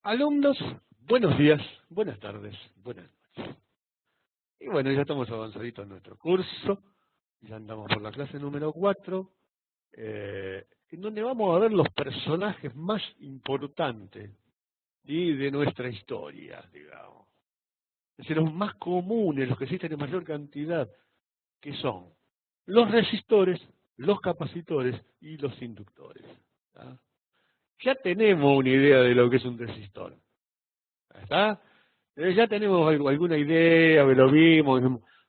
Alumnos, buenos días, buenas tardes, buenas noches. Y bueno, ya estamos avanzaditos en nuestro curso, ya andamos por la clase número 4, en donde vamos a ver los personajes más importantes de nuestra historia, digamos. Es decir, los más comunes, los que existen en mayor cantidad, que son los resistores, los capacitores y los inductores. ¿Tá? Ya tenemos una idea de lo que es un resistor. ¿Está? Ya tenemos alguna idea, lo vimos.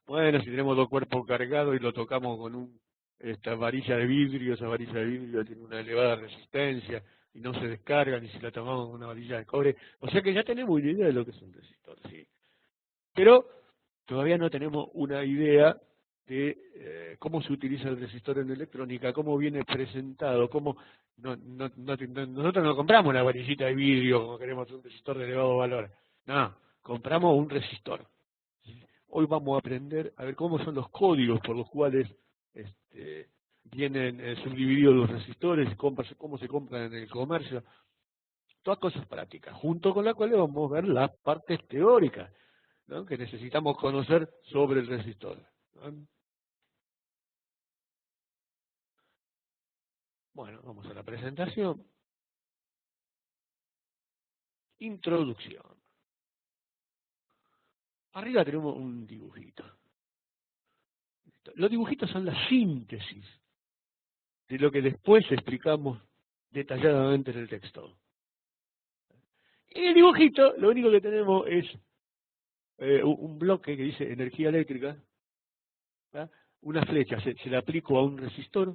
Bueno, si tenemos dos cuerpos cargados y lo tocamos con esta varilla de vidrio, esa varilla de vidrio tiene una elevada resistencia y no se descarga ni si la tomamos con una varilla de cobre. O sea que ya tenemos una idea de lo que es un resistor, sí. Pero todavía no tenemos una idea de cómo se utiliza el resistor en electrónica, cómo viene presentado, nosotros no compramos una varillita de vidrio como queremos un resistor de elevado valor. No, compramos un resistor. Hoy vamos a aprender a ver cómo son los códigos por los cuales vienen subdivididos los resistores, cómo se compran en el comercio, todas cosas prácticas, junto con las cuales vamos a ver las partes teóricas, ¿no?, que necesitamos conocer sobre el resistor, ¿no? Bueno, vamos a la presentación. Introducción. Arriba tenemos un dibujito. Los dibujitos son la síntesis de lo que después explicamos detalladamente en el texto. En el dibujito lo único que tenemos es un bloque que dice energía eléctrica, ¿tá? Una flecha, se le aplico a un resistor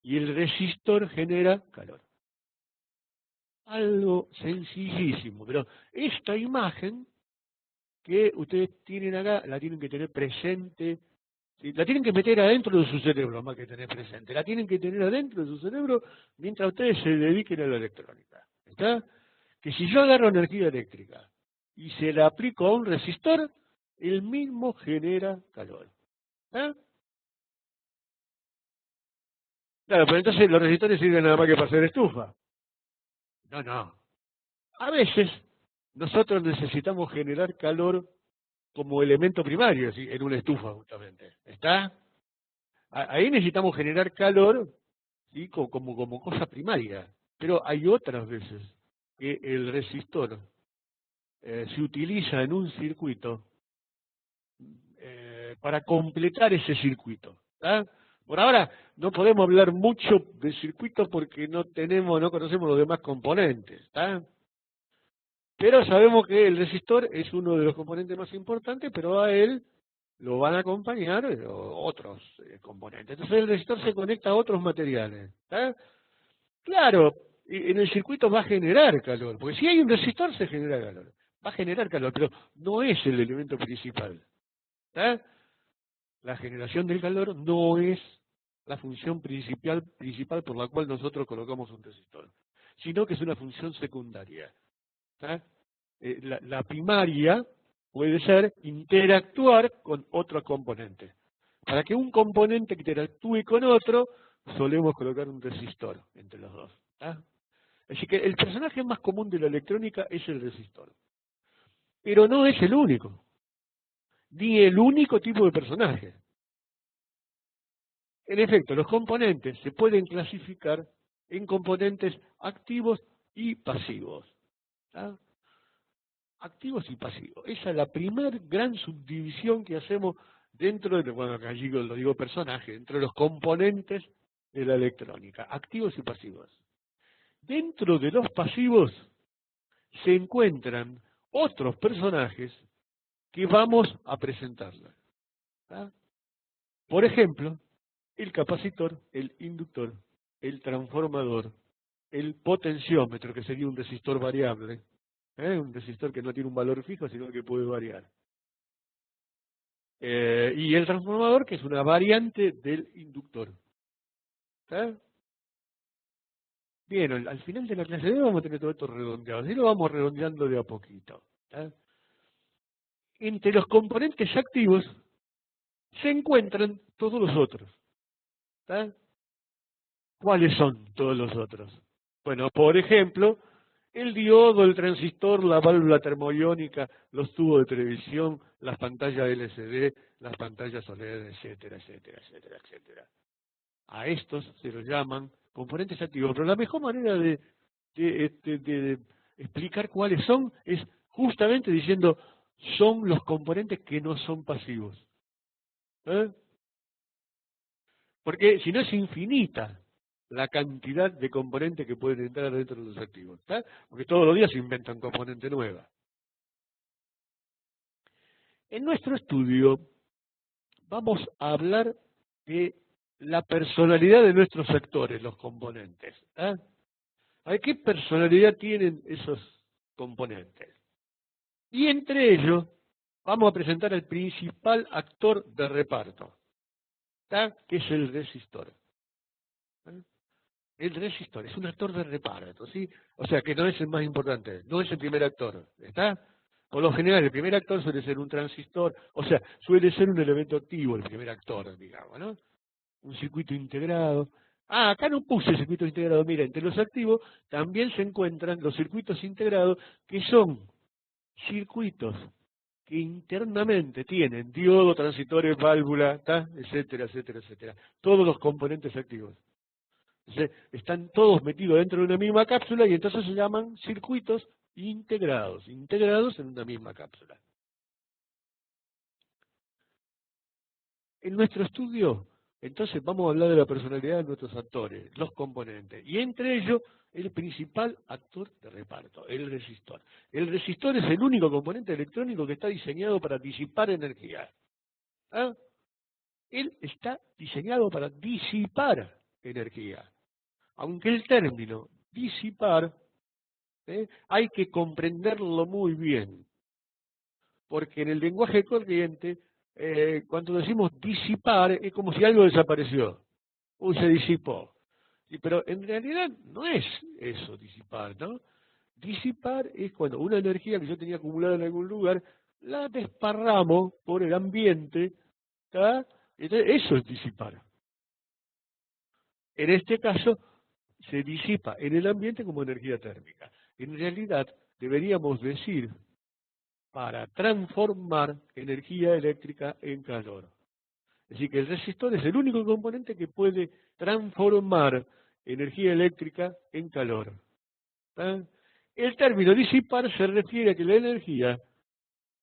y el resistor genera calor. Algo sencillísimo, pero esta imagen que ustedes tienen acá la tienen que tener presente, ¿sí? La tienen que meter adentro de su cerebro, más que tener presente, la tienen que tener adentro de su cerebro mientras ustedes se dediquen a la electrónica. ¿Está? Que si yo agarro energía eléctrica y se la aplico a un resistor, el mismo genera calor. ¿Ah? Claro, pero entonces los resistores sirven nada más que para hacer estufa. No, no. A veces nosotros necesitamos generar calor como elemento primario, ¿sí?, en una estufa justamente. ¿Está? Ahí necesitamos generar calor, ¿sí?, como cosa primaria. Pero hay otras veces que el resistor se utiliza en un circuito para completar ese circuito. ¿Está? Por ahora no podemos hablar mucho de circuito porque no conocemos los demás componentes. ¿Está? Pero sabemos que el resistor es uno de los componentes más importantes, pero a él lo van a acompañar otros componentes. Entonces el resistor se conecta a otros materiales. ¿Está? Claro, en el circuito va a generar calor, porque si hay un resistor se genera calor. Va a generar calor, pero no es el elemento principal. ¿Está? La generación del calor no es la función principal por la cual nosotros colocamos un resistor, sino que es una función secundaria. ¿Está? La primaria puede ser interactuar con otro componente. Para que un componente interactúe con otro, solemos colocar un resistor entre los dos. ¿Está? Así que el personaje más común de la electrónica es el resistor. Pero no es el único, ni el único tipo de personaje. En efecto, los componentes se pueden clasificar en componentes activos y pasivos. ¿Tá? Activos y pasivos. Esa es la primera gran subdivisión que hacemos dentro de, bueno, acá lo digo personaje, dentro de los componentes de la electrónica, activos y pasivos. Dentro de los pasivos se encuentran otros personajes que vamos a presentarles. ¿Tá? Por ejemplo, el capacitor, el inductor, el transformador, el potenciómetro, que sería un resistor variable, un resistor que no tiene un valor fijo, sino que puede variar. Y el transformador, que es una variante del inductor. ¿Está? Bien, al final de la clase de hoy vamos a tener todo esto redondeado, así lo vamos redondeando de a poquito. ¿Está? Entre los componentes activos se encuentran todos los otros. ¿Está? ¿Cuáles son todos los otros? Bueno, por ejemplo, el diodo, el transistor, la válvula termoiónica, los tubos de televisión, las pantallas LCD, las pantallas OLED, etcétera, etcétera, etcétera, etcétera. A estos se los llaman componentes activos, pero la mejor manera de explicar cuáles son es justamente diciendo son los componentes que no son pasivos. ¿Eh? Porque si no es infinita la cantidad de componentes que pueden entrar dentro de los activos. ¿Está? Porque todos los días se inventa un componente nueva. En nuestro estudio vamos a hablar de la personalidad de nuestros sectores, los componentes. ¿Ah? ¿A qué personalidad tienen esos componentes? Y entre ellos vamos a presentar el principal actor de reparto, ¿tá? Que es el resistor. ¿Ah? El resistor es un actor de reparto, ¿sí? O sea que no es el más importante, no es el primer actor, ¿está? Por lo general, el primer actor suele ser un transistor, o sea, suele ser un elemento activo el primer actor, digamos, ¿no? Un circuito integrado. Ah, acá no puse circuitos integrados. Mira, entre los activos también se encuentran los circuitos integrados, que son circuitos que internamente tienen diodo, transistores, válvula, ¿tá? Etcétera, etcétera, etcétera. Todos los componentes activos. Entonces, están todos metidos dentro de una misma cápsula y entonces se llaman circuitos integrados, integrados en una misma cápsula. En nuestro estudio, entonces vamos a hablar de la personalidad de nuestros actores, los componentes, y entre ellos el principal actor de reparto, el resistor. El resistor es el único componente electrónico que está diseñado para disipar energía. ¿Ah? Él está diseñado para disipar energía. Aunque el término disipar hay que comprenderlo muy bien, porque en el lenguaje corriente, cuando decimos disipar, es como si algo desapareció. Uy, se disipó. Pero en realidad no es eso, disipar, ¿no? Disipar es cuando una energía que yo tenía acumulada en algún lugar, la desparramo por el ambiente, ¿tá? Entonces, eso es disipar. En este caso, se disipa en el ambiente como energía térmica. En realidad, deberíamos decir para transformar energía eléctrica en calor. Es decir, que el resistor es el único componente que puede transformar energía eléctrica en calor. ¿Ah? El término disipar se refiere a que la energía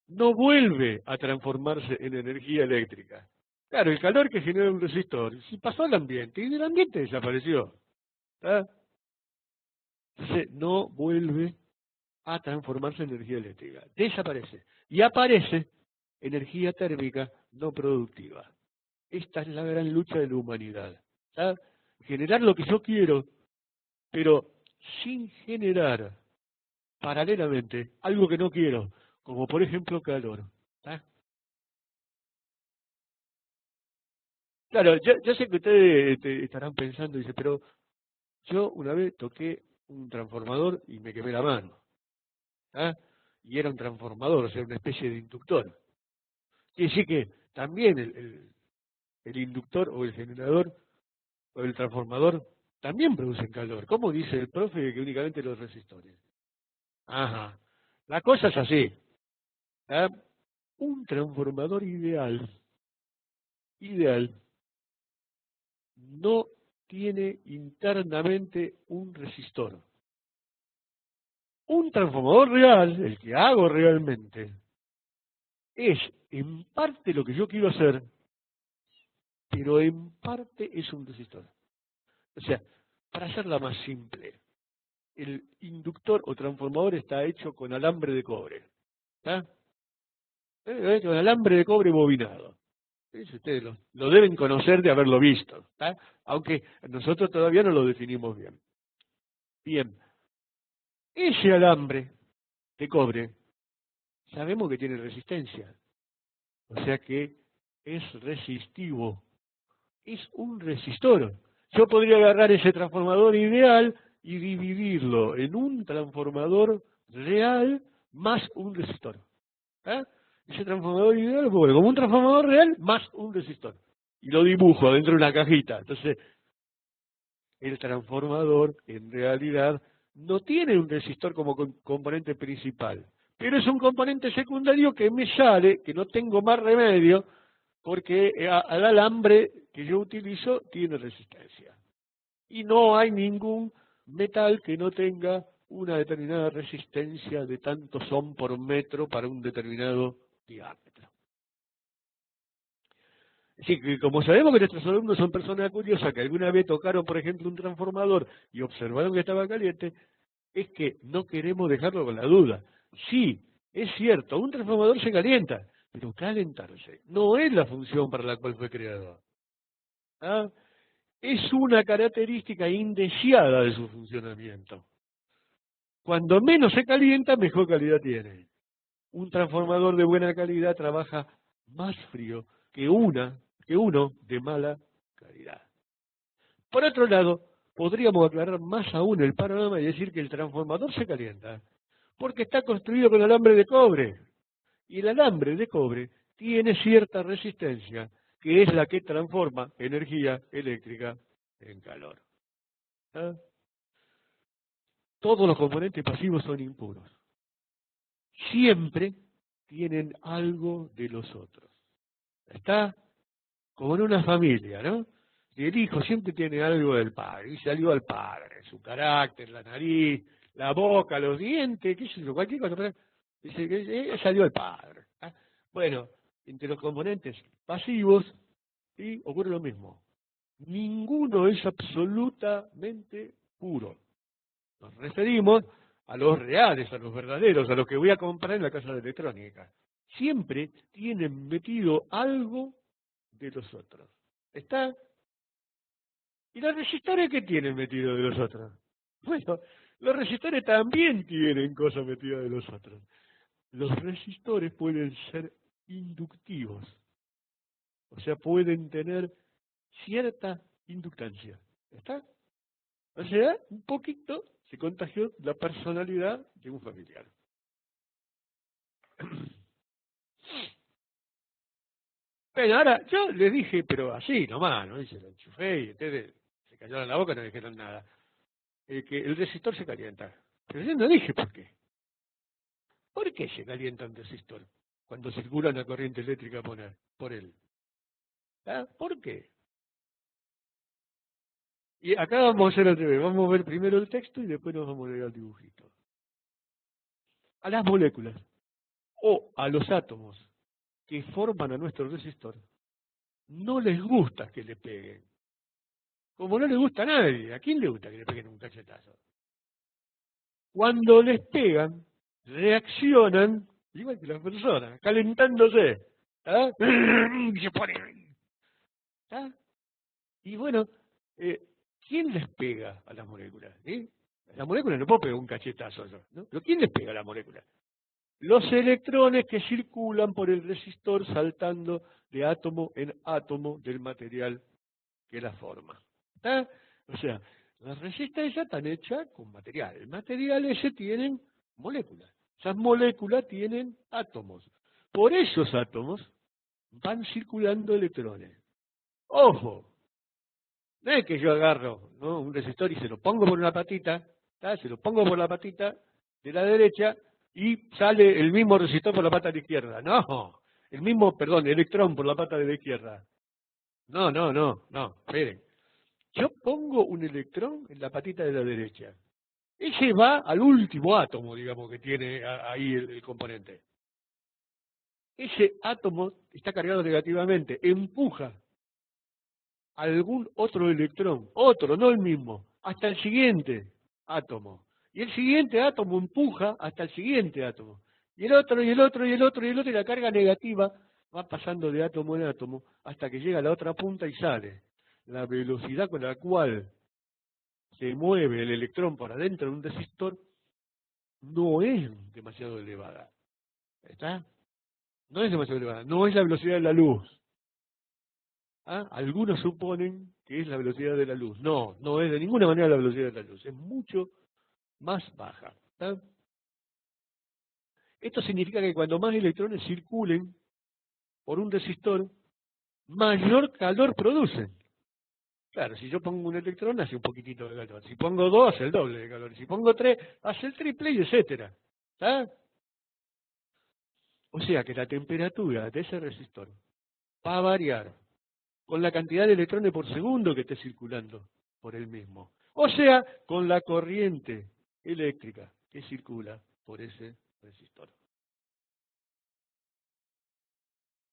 no vuelve a transformarse en energía eléctrica. Claro, el calor que genera un resistor, si pasó al ambiente y del ambiente desapareció. ¿Ah? Entonces no vuelve a transformarse en energía eléctrica. Desaparece. Y aparece energía térmica no productiva. Esta es la gran lucha de la humanidad. ¿Tá? Generar lo que yo quiero, pero sin generar paralelamente algo que no quiero, como por ejemplo calor. ¿Tá? Claro, yo sé que ustedes estarán pensando, dice, pero yo una vez toqué un transformador y me quemé la mano. ¿Ah? Y era un transformador, o sea, una especie de inductor. Quiere decir que también el inductor o el generador o el transformador también producen calor. ¿Cómo dice el profe que únicamente los resistores? Ajá. La cosa es así. ¿Ah? Un transformador ideal, no tiene internamente un resistor. Un transformador real, el que hago realmente, es en parte lo que yo quiero hacer, pero en parte es un resistor. O sea, para hacerla más simple, el inductor o transformador está hecho con alambre de cobre. ¿Está? Con alambre de cobre bobinado. Eso ustedes lo deben conocer de haberlo visto. ¿Está? Aunque nosotros todavía no lo definimos bien. Bien, ese alambre de cobre sabemos que tiene resistencia. O sea que es resistivo. Es un resistor. Yo podría agarrar ese transformador ideal y dividirlo en un transformador real más un resistor. ¿Ah? Ese transformador ideal lo pongo como un transformador real más un resistor. Y lo dibujo dentro de una cajita. Entonces, el transformador en realidad no tiene un resistor como componente principal, pero es un componente secundario que me sale, que no tengo más remedio, porque al alambre que yo utilizo tiene resistencia. Y no hay ningún metal que no tenga una determinada resistencia de tantos ohm por metro para un determinado diámetro. Así que como sabemos que nuestros alumnos son personas curiosas que alguna vez tocaron, por ejemplo, un transformador y observaron que estaba caliente, es que no queremos dejarlo con la duda. Sí, es cierto, un transformador se calienta, pero calentarse no es la función para la cual fue creado. ¿Ah? Es una característica indeseada de su funcionamiento. Cuando menos se calienta, mejor calidad tiene. Un transformador de buena calidad trabaja más frío que uno de mala calidad. Por otro lado, podríamos aclarar más aún el panorama y decir que el transformador se calienta porque está construido con alambre de cobre. Y el alambre de cobre tiene cierta resistencia, que es la que transforma energía eléctrica en calor. ¿Ah? Todos los componentes pasivos son impuros. Siempre tienen algo de los otros. Está como en una familia, ¿no? Y el hijo siempre tiene algo del padre, y salió al padre, su carácter, la nariz, la boca, los dientes, qué sé yo, cualquier cosa. Pero dice que salió al padre. ¿Ah? Bueno, entre los componentes pasivos, ¿sí?, ocurre lo mismo. Ninguno es absolutamente puro. Nos referimos a los reales, a los verdaderos, a los que voy a comprar en la casa de electrónica. Siempre tienen metido algo de los otros. ¿Está? ¿Y los resistores qué tienen metido de los otros? Bueno, los resistores también tienen cosas metidas de los otros. Los resistores pueden ser inductivos, o sea, pueden tener cierta inductancia. ¿Está? O sea, un poquito se contagió la personalidad de un familiar. Bueno, ahora, yo le dije, pero así nomás, ¿no? Y se lo enchufé y ustedes se callaron la boca y no dijeron nada. Que el resistor se calienta. Pero yo no dije por qué. ¿Por qué se calienta un resistor cuando circula una corriente eléctrica por él? ¿Ah? ¿Por qué? Y acá vamos a hacer al revés. Vamos a ver primero el texto y después nos vamos a leer al dibujito. A las moléculas o a los átomos que forman a nuestro resistor no les gusta que le peguen. Como no le gusta a nadie. ¿A quién le gusta que le peguen un cachetazo? Cuando les pegan, reaccionan, igual que las personas, calentándose. ¿Ah? Se ponen. ¿Ah? Y bueno, ¿quién les pega a las moléculas? ¿Sí? Las moléculas no puedo pegar un cachetazo, ¿no? ¿Pero quién les pega a las moléculas? Los electrones que circulan por el resistor saltando de átomo en átomo del material que la forma. ¿Está? O sea, las resistencias están hechas con material. El material ese tienen moléculas. Esas moléculas tienen átomos. Por esos átomos van circulando electrones. ¡Ojo! No es que yo agarro, ¿no?, un resistor y se lo pongo por una patita, ¿tá?, se lo pongo por la patita de la derecha y sale el mismo resistor por la pata de la izquierda. No, el mismo, perdón, electrón por la pata de la izquierda. No, esperen. Yo pongo un electrón en la patita de la derecha. Ese va al último átomo, digamos, que tiene ahí el componente. Ese átomo está cargado negativamente, empuja algún otro electrón, otro, no el mismo, hasta el siguiente átomo. Y el siguiente átomo empuja hasta el siguiente átomo. Y el otro, y el otro, y el otro, y el otro, y la carga negativa va pasando de átomo en átomo hasta que llega a la otra punta y sale. La velocidad con la cual se mueve el electrón por adentro de un resistor no es demasiado elevada. ¿Está? No es demasiado elevada. No es la velocidad de la luz. ¿Ah? Algunos suponen que es la velocidad de la luz. No, no es de ninguna manera la velocidad de la luz. Es mucho más baja. ¿Está? Esto significa que cuando más electrones circulen por un resistor, mayor calor producen. Claro, si yo pongo un electrón hace un poquitito de calor. Si pongo dos, hace el doble de calor. Si pongo tres, hace el triple y etcétera. ¿Está? O sea que la temperatura de ese resistor va a variar con la cantidad de electrones por segundo que esté circulando por el mismo. O sea, con la corriente eléctrica que circula por ese resistor.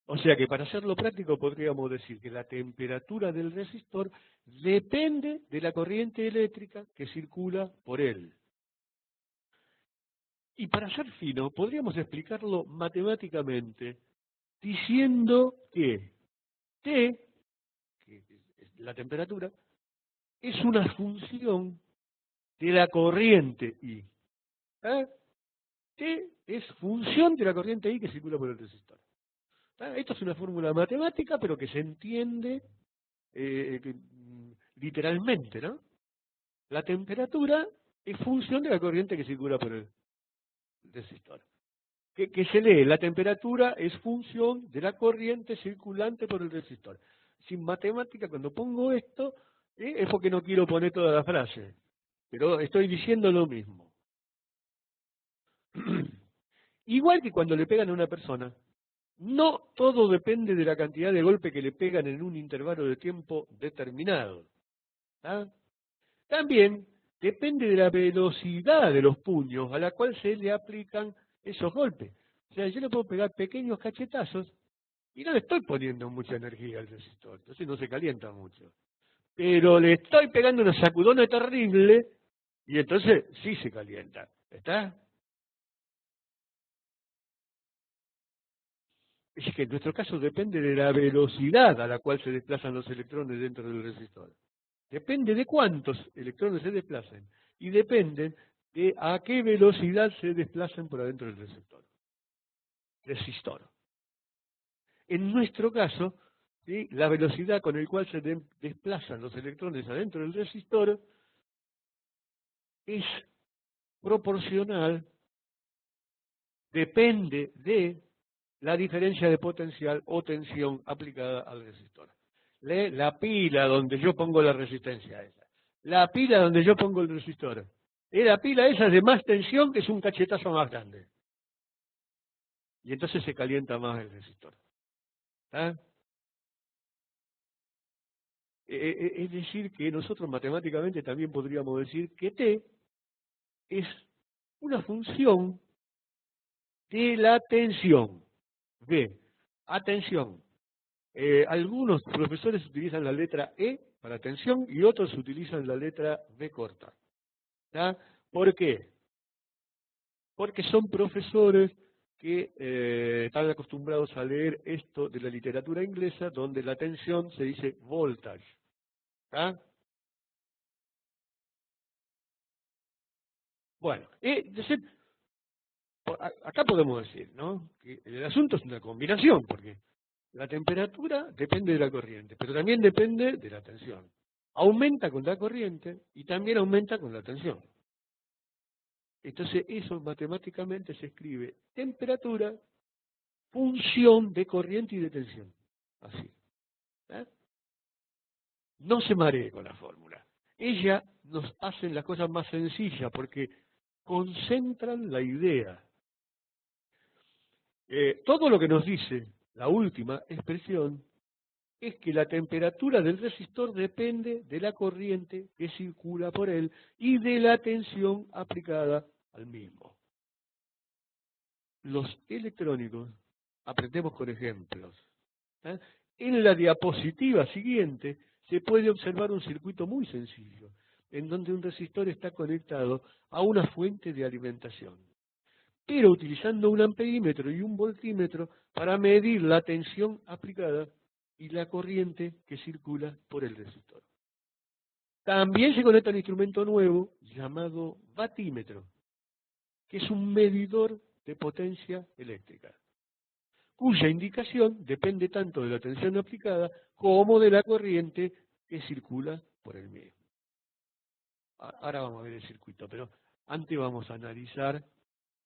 O sea que para hacerlo práctico podríamos decir que la temperatura del resistor depende de la corriente eléctrica que circula por él. Y para ser fino, podríamos explicarlo matemáticamente diciendo que T, que es la temperatura, es una función de la corriente I. ¿Ah? T es función de la corriente I que circula por el resistor. ¿Ah? Esto es una fórmula matemática, pero que se entiende literalmente, ¿no? La temperatura es función de la corriente que circula por el resistor. Que se lee, la temperatura es función de la corriente circulante por el resistor. Sin matemática, cuando pongo esto, es porque no quiero poner toda la frase, pero estoy diciendo lo mismo. Igual que cuando le pegan a una persona, no todo depende de la cantidad de golpe que le pegan en un intervalo de tiempo determinado. ¿Ah? También depende de la velocidad de los puños a la cual se le aplican esos golpes. O sea, yo le puedo pegar pequeños cachetazos y no le estoy poniendo mucha energía al resistor, entonces no se calienta mucho. Pero le estoy pegando una sacudona terrible y entonces sí se calienta. ¿Está? Es que en nuestro caso depende de la velocidad a la cual se desplazan los electrones dentro del resistor. Depende de cuántos electrones se desplacen y depende de a qué velocidad se desplazan por adentro del resistor. En nuestro caso, ¿sí?, la velocidad con la cual se desplazan los electrones adentro del resistor es proporcional, depende de la diferencia de potencial o tensión aplicada al resistor. La pila donde yo pongo la resistencia esa, la pila donde yo pongo el resistor, la pila esa es de más tensión, que es un cachetazo más grande. Y entonces se calienta más el resistor. ¿Ah? Es decir, que nosotros matemáticamente también podríamos decir que T es una función de la tensión. B. Atención. Algunos profesores utilizan la letra E para tensión y otros utilizan la letra B corta. ¿Tá? ¿Por qué? Porque son profesores que están acostumbrados a leer esto de la literatura inglesa, donde la tensión se dice voltage. ¿Tá? Bueno, acá podemos decir, ¿no?, que el asunto es una combinación, porque la temperatura depende de la corriente, pero también depende de la tensión. Aumenta con la corriente y también aumenta con la tensión. Entonces eso matemáticamente se escribe temperatura, función de corriente y de tensión. Así. ¿Eh? No se maree con la fórmula. Ella nos hace las cosas más sencillas porque concentran la idea. Todo lo que nos dice la última expresión es que la temperatura del resistor depende de la corriente que circula por él y de la tensión aplicada al mismo. Los electrónicos aprendemos con ejemplos. ¿Eh? En la diapositiva siguiente se puede observar un circuito muy sencillo, en donde un resistor está conectado a una fuente de alimentación, pero utilizando un amperímetro y un voltímetro para medir la tensión aplicada y la corriente que circula por el resistor. También se conecta un instrumento nuevo llamado batímetro, que es un medidor de potencia eléctrica, cuya indicación depende tanto de la tensión aplicada como de la corriente que circula por el mismo. Ahora vamos a ver el circuito, pero antes vamos a analizar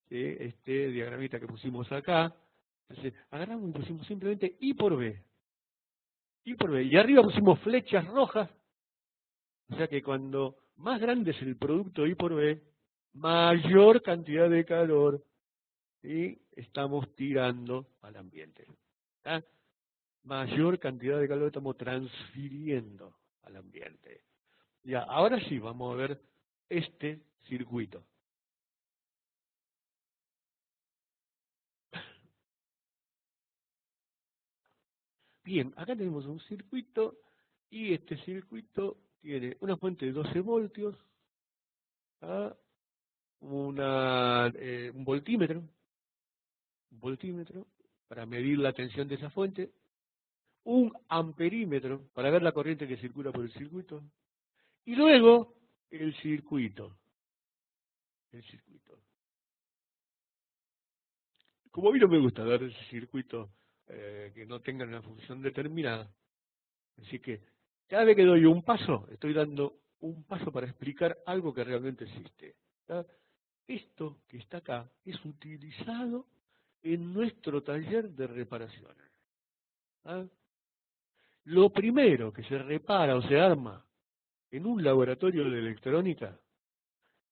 este diagramita que pusimos acá. Entonces, agarramos y pusimos simplemente I por B. I por B. Y arriba pusimos flechas rojas O sea que cuando más grande es el producto I por B, mayor cantidad de calor y estamos tirando al ambiente. ¿Está? Mayor cantidad de calor estamos transfiriendo al ambiente. Ya, ahora sí vamos a ver este circuito. Bien, acá tenemos un circuito y este circuito tiene una fuente de 12 voltios, ¿ah? Un voltímetro para medir la tensión de esa fuente, un amperímetro para ver la corriente que circula por el circuito, y luego el circuito. El circuito. Como a mí no me gusta dar ese circuito que no tenga una función determinada, así que cada vez que doy un paso, estoy dando un paso para explicar algo que realmente existe. ¿Está? Esto que está acá es utilizado en nuestro taller de reparaciones. ¿Ah? Lo primero que se repara o se arma en un laboratorio de electrónica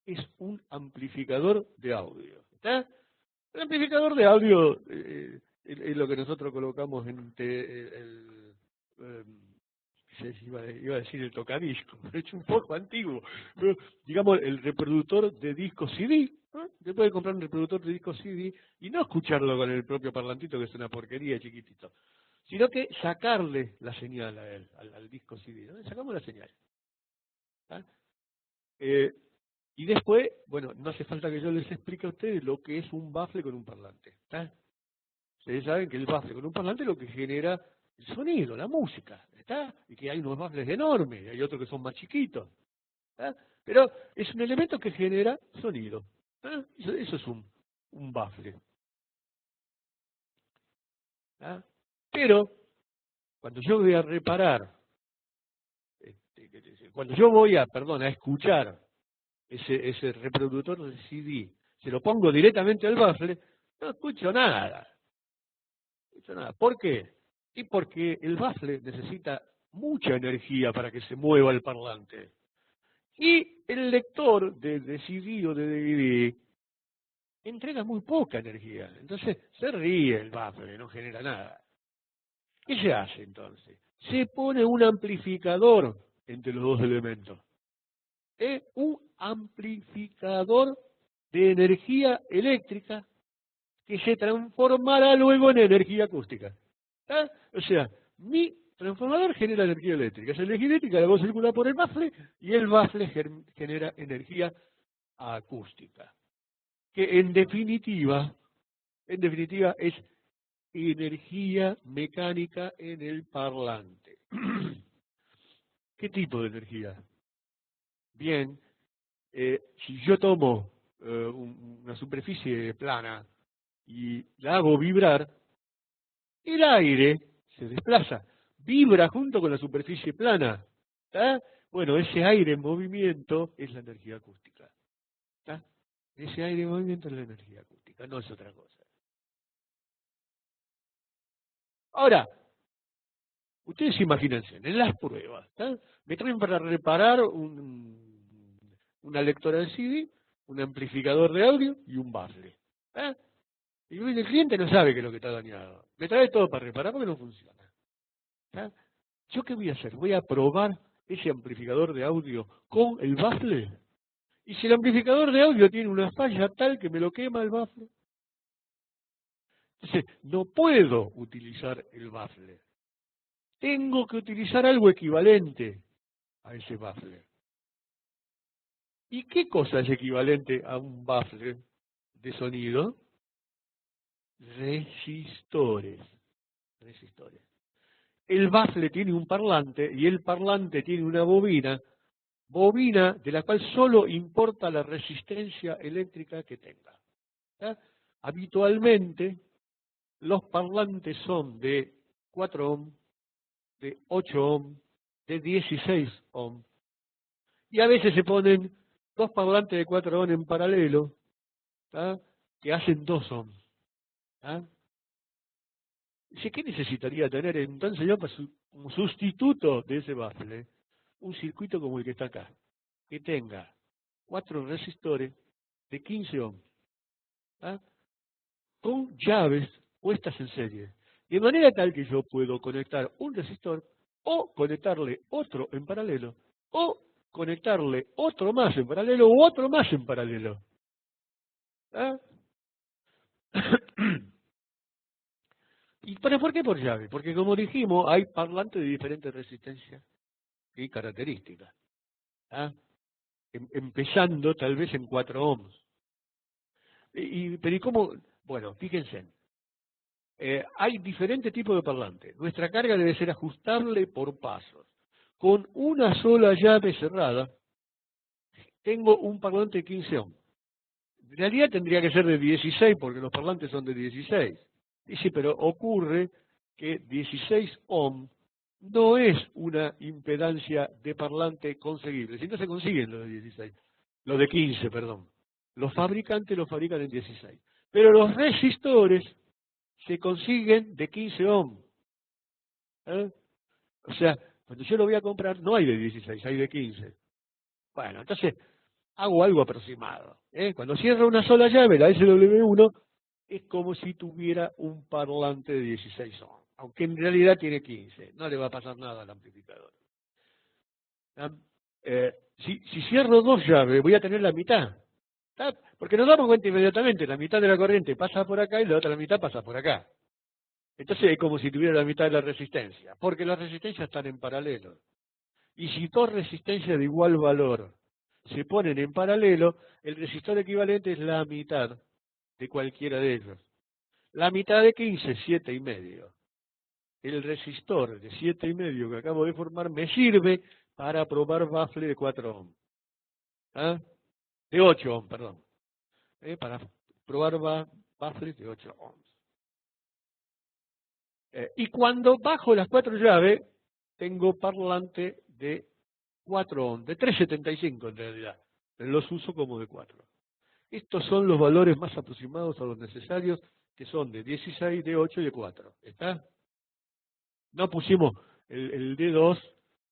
es un amplificador de audio. ¿Está? El amplificador de audio es lo que nosotros colocamos en eh, iba a decir el tocadisco, pero es un poco antiguo. Pero, digamos, el reproductor de disco CD. ¿No? Usted puede comprar un reproductor de disco CD y no escucharlo con el propio parlantito, que es una porquería chiquitito, sino que sacarle la señal a él, al disco CD. ¿No? Sacamos la señal. ¿Tá? Eh, y después, bueno, no hace falta que yo les explique a ustedes lo que es un bafle con un parlante. ¿Está? Ustedes saben que el bafle con un parlante es lo que genera el sonido, la música, ¿está? Y que hay unos bafles enormes, y hay otros que son más chiquitos, ¿está? Pero es un elemento que genera sonido. ¿Está? Eso es un bafle. ¿Está? Pero cuando yo voy a reparar, cuando yo voy a escuchar ese reproductor de CD, se lo pongo directamente al bafle, no escucho nada. No escucho nada. ¿Por qué? Y porque el bafle necesita mucha energía para que se mueva el parlante. Y el lector de CD o de DVD entrega muy poca energía. Entonces se ríe el bafle, no genera nada. ¿Qué se hace entonces? Se pone un amplificador entre los dos elementos. Es un amplificador de energía eléctrica que se transformará luego en energía acústica. ¿Ah? O sea, mi transformador genera energía eléctrica. Esa energía eléctrica la voy a circular por el bafle y el bafle genera energía acústica. Que en definitiva es energía mecánica en el parlante. ¿Qué tipo de energía? Bien, si yo tomo una superficie plana y la hago vibrar, el aire se desplaza, vibra junto con la superficie plana. ¿Está? Bueno, ese aire en movimiento es la energía acústica. ¿Está? Ese aire en movimiento es la energía acústica, no es otra cosa. Ahora, ustedes imagínense, en las pruebas, ¿está? Me traen para reparar una lectora de CD, un amplificador de audio y un bafle. ¿Está? Y el cliente no sabe qué es lo que está dañado. Me trae todo para reparar porque no funciona. ¿Está? ¿Yo qué voy a hacer? Voy a probar ese amplificador de audio con el bafle. Y si el amplificador de audio tiene una falla tal que me lo quema el bafle, entonces no puedo utilizar el bafle. Tengo que utilizar algo equivalente a ese bafle. ¿Y qué cosa es equivalente a un bafle de sonido? Resistores. Resistores. El bafle tiene un parlante y el parlante tiene una bobina de la cual solo importa la resistencia eléctrica que tenga. ¿Ya? Habitualmente los parlantes son de 4 ohm, de 8 ohm, de 16 ohm. Y a veces se ponen dos parlantes de 4 ohm en paralelo, ¿tá? Que hacen 2 ohm. ¿Tá? Dice, ¿qué necesitaría tener entonces yo como sustituto de ese bafle? un circuito como el que está acá, que tenga 4 resistores de 15 ohms, ¿ah? Con llaves puestas en serie, de manera tal que yo puedo conectar un resistor o conectarle otro en paralelo o conectarle otro más en paralelo u otro más en paralelo. ¿Ah? ¿Pero por qué por llave? Porque como dijimos, hay parlantes de diferentes resistencias y características. ¿Ah? Empezando tal vez en 4 ohms. Pero ¿y cómo? Bueno, fíjense. Hay diferentes tipos de parlantes. Nuestra carga debe ser ajustable por pasos. Con una sola llave cerrada, tengo un parlante de 15 ohms. En realidad tendría que ser de 16 porque los parlantes son de 16. Dice, pero ocurre que 16 ohms no es una impedancia de parlante conseguible. Si no se consiguen los de 16, los de 15, perdón. Los fabricantes los fabrican en 16. Pero los resistores se consiguen de 15 ohms. ¿Eh? O sea, cuando yo lo voy a comprar, no hay de 16, hay de 15. Bueno, entonces hago algo aproximado. Cuando cierro una sola llave, la SW1, es como si tuviera un parlante de 16 ohms, aunque en realidad tiene 15. No le va a pasar nada al amplificador. ¿Ah? Si cierro 2 llaves, voy a tener la mitad. ¿Ah? Porque nos damos cuenta inmediatamente, la mitad de la corriente pasa por acá y la otra mitad pasa por acá. Entonces es como si tuviera la mitad de la resistencia, porque las resistencias están en paralelo. Y si 2 resistencias de igual valor se ponen en paralelo, el resistor equivalente es la mitad de cualquiera de ellos. La mitad de 15, 7,5. El resistor de 7,5 que acabo de formar me sirve para probar baffle de 4 ohms. ¿Ah? De 8 ohms, perdón. Para probar baffles de 8 ohms. Y cuando bajo las 4 llaves, tengo parlante de 4 ohms, de 3,75 en realidad. Pero los uso como de 4. Estos son los valores más aproximados a los necesarios, que son de 16, de 8 y de 4. ¿Está? No pusimos el D2,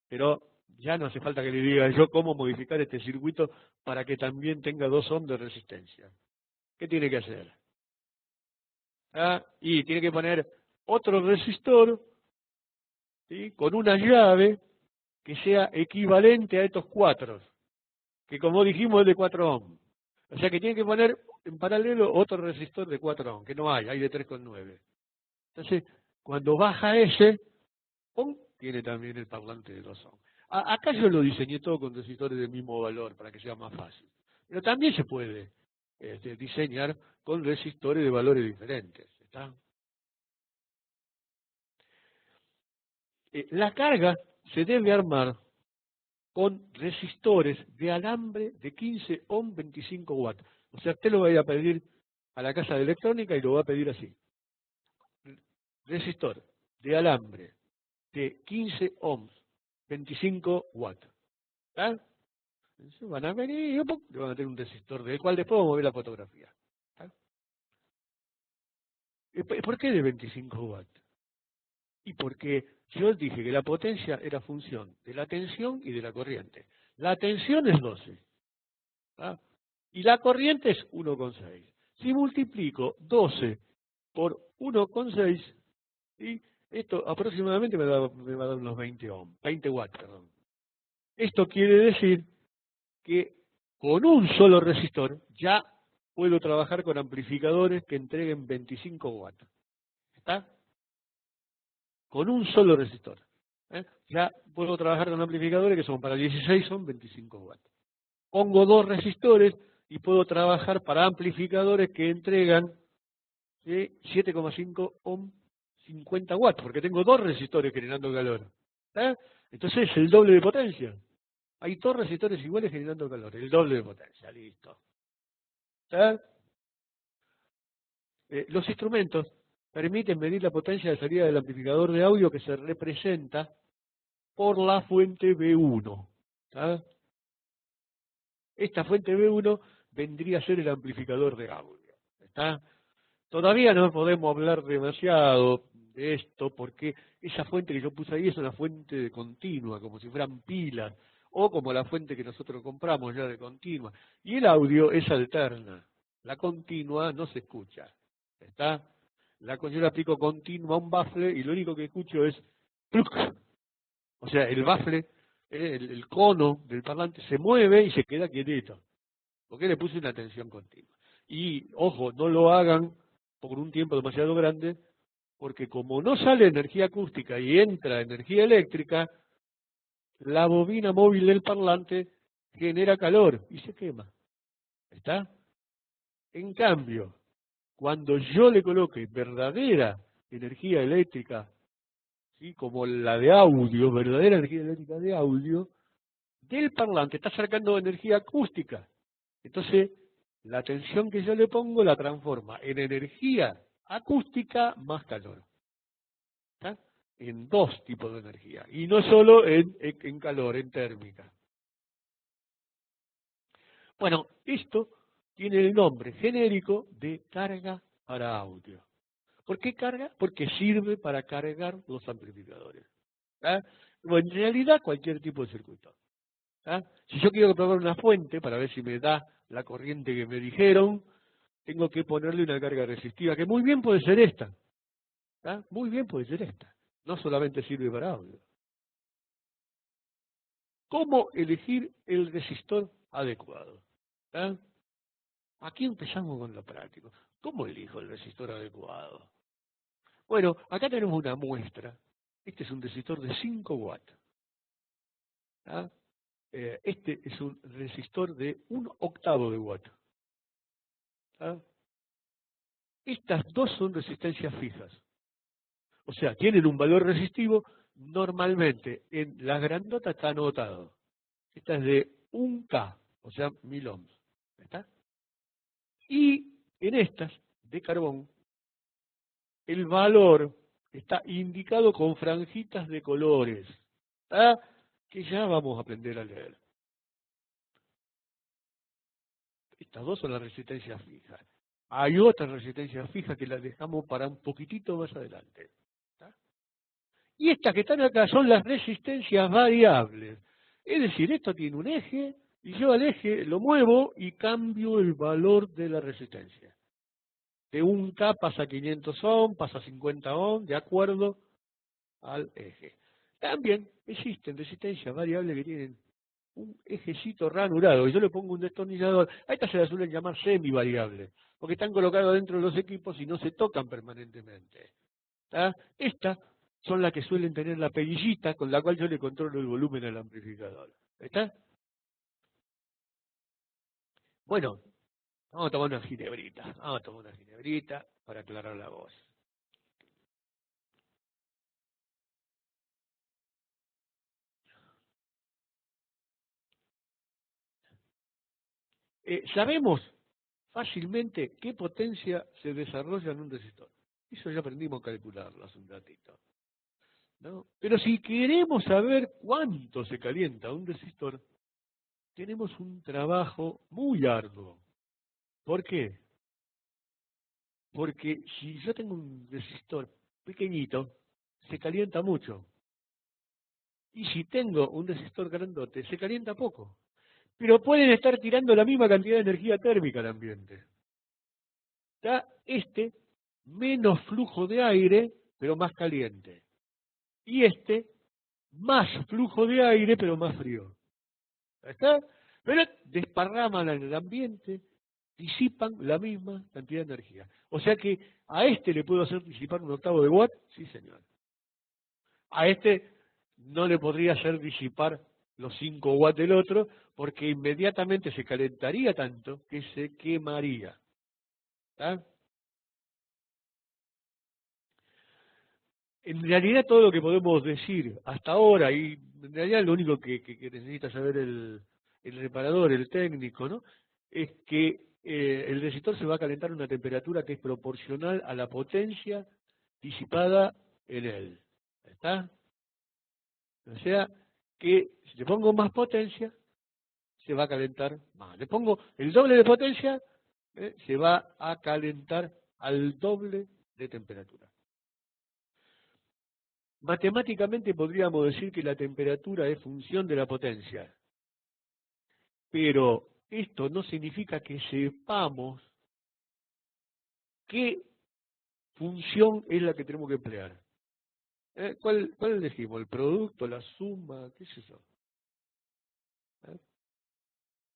pero ya no hace falta que le diga yo cómo modificar este circuito para que también tenga 2 ohms de resistencia. ¿Qué tiene que hacer? Y tiene que poner otro resistor, ¿sí?, con una llave que sea equivalente a estos 4, que como dijimos es de 4 ohms. O sea que tiene que poner en paralelo otro resistor de 4 ohms, que no hay de 3,9. Entonces, cuando baja ese, ¡pum!, tiene también el parlante de 2 ohms. Acá yo lo diseñé todo con resistores del mismo valor para que sea más fácil. Pero también se puede diseñar con resistores de valores diferentes. ¿Está? La carga se debe armar con resistores de alambre de 15 ohms, 25 watts. O sea, usted lo va a ir a pedir a la casa de electrónica y lo va a pedir así. Resistor de alambre de 15 ohms, 25 watts. ¿Está? Entonces van a venir y le van a tener un resistor del cual después vamos a ver la fotografía. ¿Está? ¿Por qué de 25 watts? Y porque yo dije que la potencia era función de la tensión y de la corriente. La tensión es 12. ¿Ah? Y la corriente es 1,6. Si multiplico 12 por 1,6, ¿sí?, esto aproximadamente me va a dar unos 20 ohms, 20 watts, perdón. Esto quiere decir que con un solo resistor ya puedo trabajar con amplificadores que entreguen 25 watts. ¿Está? Con un solo resistor. Ya puedo trabajar con amplificadores que son para 16 son 25 watts. Pongo 2 resistores y puedo trabajar para amplificadores que entregan 7,5 ohms, 50 watts, porque tengo 2 resistores generando calor. Entonces es el doble de potencia. Hay 2 resistores iguales generando calor, el doble de potencia, listo. Los instrumentos permiten medir la potencia de salida del amplificador de audio que se representa por la fuente B1. Esta fuente B1 vendría a ser el amplificador de audio. ¿Está? Todavía no podemos hablar demasiado de esto, porque esa fuente que yo puse ahí es una fuente de continua, como si fueran pilas, o como la fuente que nosotros compramos ya de continua. Y el audio es alterna. La continua no se escucha. ¿Está? Yo le aplico continua a un bafle y lo único que escucho es ¡pluc! O sea, el bafle, el cono del parlante se mueve y se queda quietito, porque le puse una tensión continua. Y, ojo, no lo hagan por un tiempo demasiado grande, porque como no sale energía acústica y entra energía eléctrica, la bobina móvil del parlante genera calor y se quema. ¿Está? En cambio, cuando yo le coloque verdadera energía eléctrica, ¿sí? Como la de audio, verdadera energía eléctrica de audio, del parlante está sacando energía acústica. Entonces, la tensión que yo le pongo la transforma en energía acústica más calor. ¿Está? En dos tipos de energía. Y no solo en calor, en térmica. Bueno, esto tiene el nombre genérico de carga para audio. ¿Por qué carga? Porque sirve para cargar los amplificadores. ¿Ah? Bueno, en realidad cualquier tipo de circuito. ¿Ah? Si yo quiero probar una fuente para ver si me da la corriente que me dijeron, tengo que ponerle una carga resistiva, que muy bien puede ser esta. ¿Ah? Muy bien puede ser esta. No solamente sirve para audio. ¿Cómo elegir el resistor adecuado? ¿Ah? Aquí empezamos con lo práctico. ¿Cómo elijo el resistor adecuado? Bueno, acá tenemos una muestra. Este es un resistor de 5 watts. ¿Ah? Este es un resistor de 1/8 de watt. ¿Ah? Estas dos son resistencias fijas. O sea, tienen un valor resistivo. Normalmente en las grandotas está anotado. Esta es de 1K, o sea, 1000 ohms. ¿Está? Y en estas de carbón, el valor está indicado con franjitas de colores. ¿Ah? Que ya vamos a aprender a leer. Estas dos son las resistencias fijas. Hay otra resistencia fija que la dejamos para un poquitito más adelante. ¿Está? Y estas que están acá son las resistencias variables. Es decir, esto tiene un eje y yo al eje lo muevo y cambio el valor de la resistencia. De 1K pasa a 500 ohms, pasa a 50 ohms, de acuerdo al eje. También existen resistencias variables que tienen un ejecito ranurado, y yo le pongo un destornillador. A estas se las suelen llamar semivariables, porque están colocadas dentro de los equipos y no se tocan permanentemente. ¿Tá? Estas son las que suelen tener la perillita con la cual yo le controlo el volumen al amplificador. ¿Está? Bueno, vamos a tomar una ginebrita. Vamos a tomar una ginebrita para aclarar la voz. Sabemos fácilmente qué potencia se desarrolla en un resistor. Eso ya aprendimos a calcularlo hace un ratito, ¿no? Pero si queremos saber cuánto se calienta un resistor, tenemos un trabajo muy arduo. ¿Por qué? Porque si yo tengo un resistor pequeñito, se calienta mucho. Y si tengo un resistor grandote, se calienta poco. Pero pueden estar tirando la misma cantidad de energía térmica al ambiente. Da menos flujo de aire, pero más caliente. Y más flujo de aire, pero más frío. ¿Está? Pero desparraman en el ambiente, disipan la misma cantidad de energía. O sea que a le puedo hacer disipar 1/8 de watt, sí señor. A no le podría hacer disipar los 5 watts del otro, porque inmediatamente se calentaría tanto que se quemaría. ¿Está? En realidad todo lo que podemos decir hasta ahora, y en realidad lo único que necesita saber el reparador, el técnico, ¿no? Es que el resistor se va a calentar a una temperatura que es proporcional a la potencia disipada en él. ¿Está? O sea que si le pongo más potencia, se va a calentar más. Le pongo el doble de potencia, se va a calentar al doble de temperatura. Matemáticamente podríamos decir que la temperatura es función de la potencia, pero esto no significa que sepamos qué función es la que tenemos que emplear. ¿Cuál elegimos? ¿El producto, la suma? ¿Qué es eso?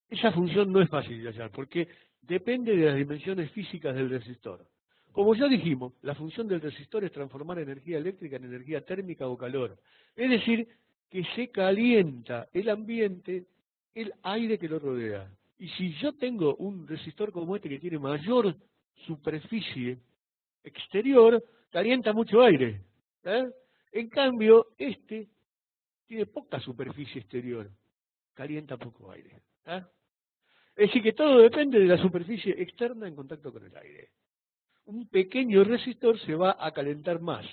Esa función no es fácil de hallar porque depende de las dimensiones físicas del resistor. Como ya dijimos, la función del resistor es transformar energía eléctrica en energía térmica o calor. Es decir, que se calienta el ambiente, el aire que lo rodea. Y si yo tengo un resistor como este que tiene mayor superficie exterior, calienta mucho aire. ¿Eh? En cambio, este tiene poca superficie exterior, calienta poco aire. Es decir, que todo depende de la superficie externa en contacto con el aire. Un pequeño resistor se va a calentar más,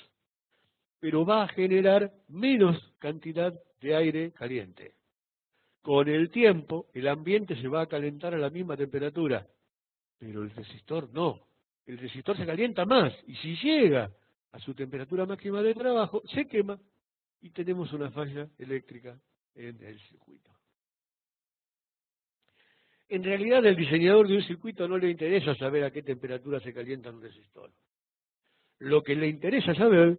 pero va a generar menos cantidad de aire caliente. Con el tiempo, el ambiente se va a calentar a la misma temperatura, pero el resistor no. El resistor se calienta más, y si llega a su temperatura máxima de trabajo, se quema y tenemos una falla eléctrica en el circuito. En realidad, al diseñador de un circuito no le interesa saber a qué temperatura se calienta un resistor. Lo que le interesa saber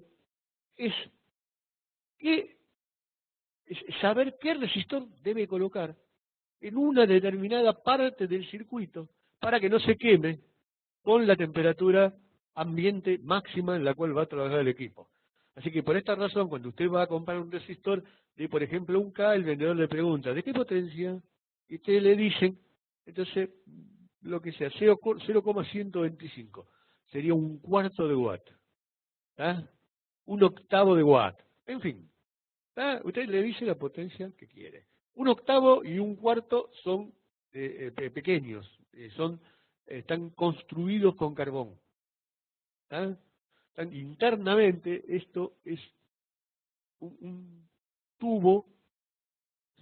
es, es saber qué resistor debe colocar en una determinada parte del circuito para que no se queme con la temperatura ambiente máxima en la cual va a trabajar el equipo. Así que por esta razón, cuando usted va a comprar un resistor de, por ejemplo, un K, el vendedor le pregunta, ¿de qué potencia? Y usted le dice, entonces, lo que sea, 0,125, sería un cuarto de watt, ¿ah? Un octavo de watt, en fin, usted le dice la potencia que quiere. Un octavo y un cuarto son pequeños, están construidos con carbón. Internamente esto es un tubo,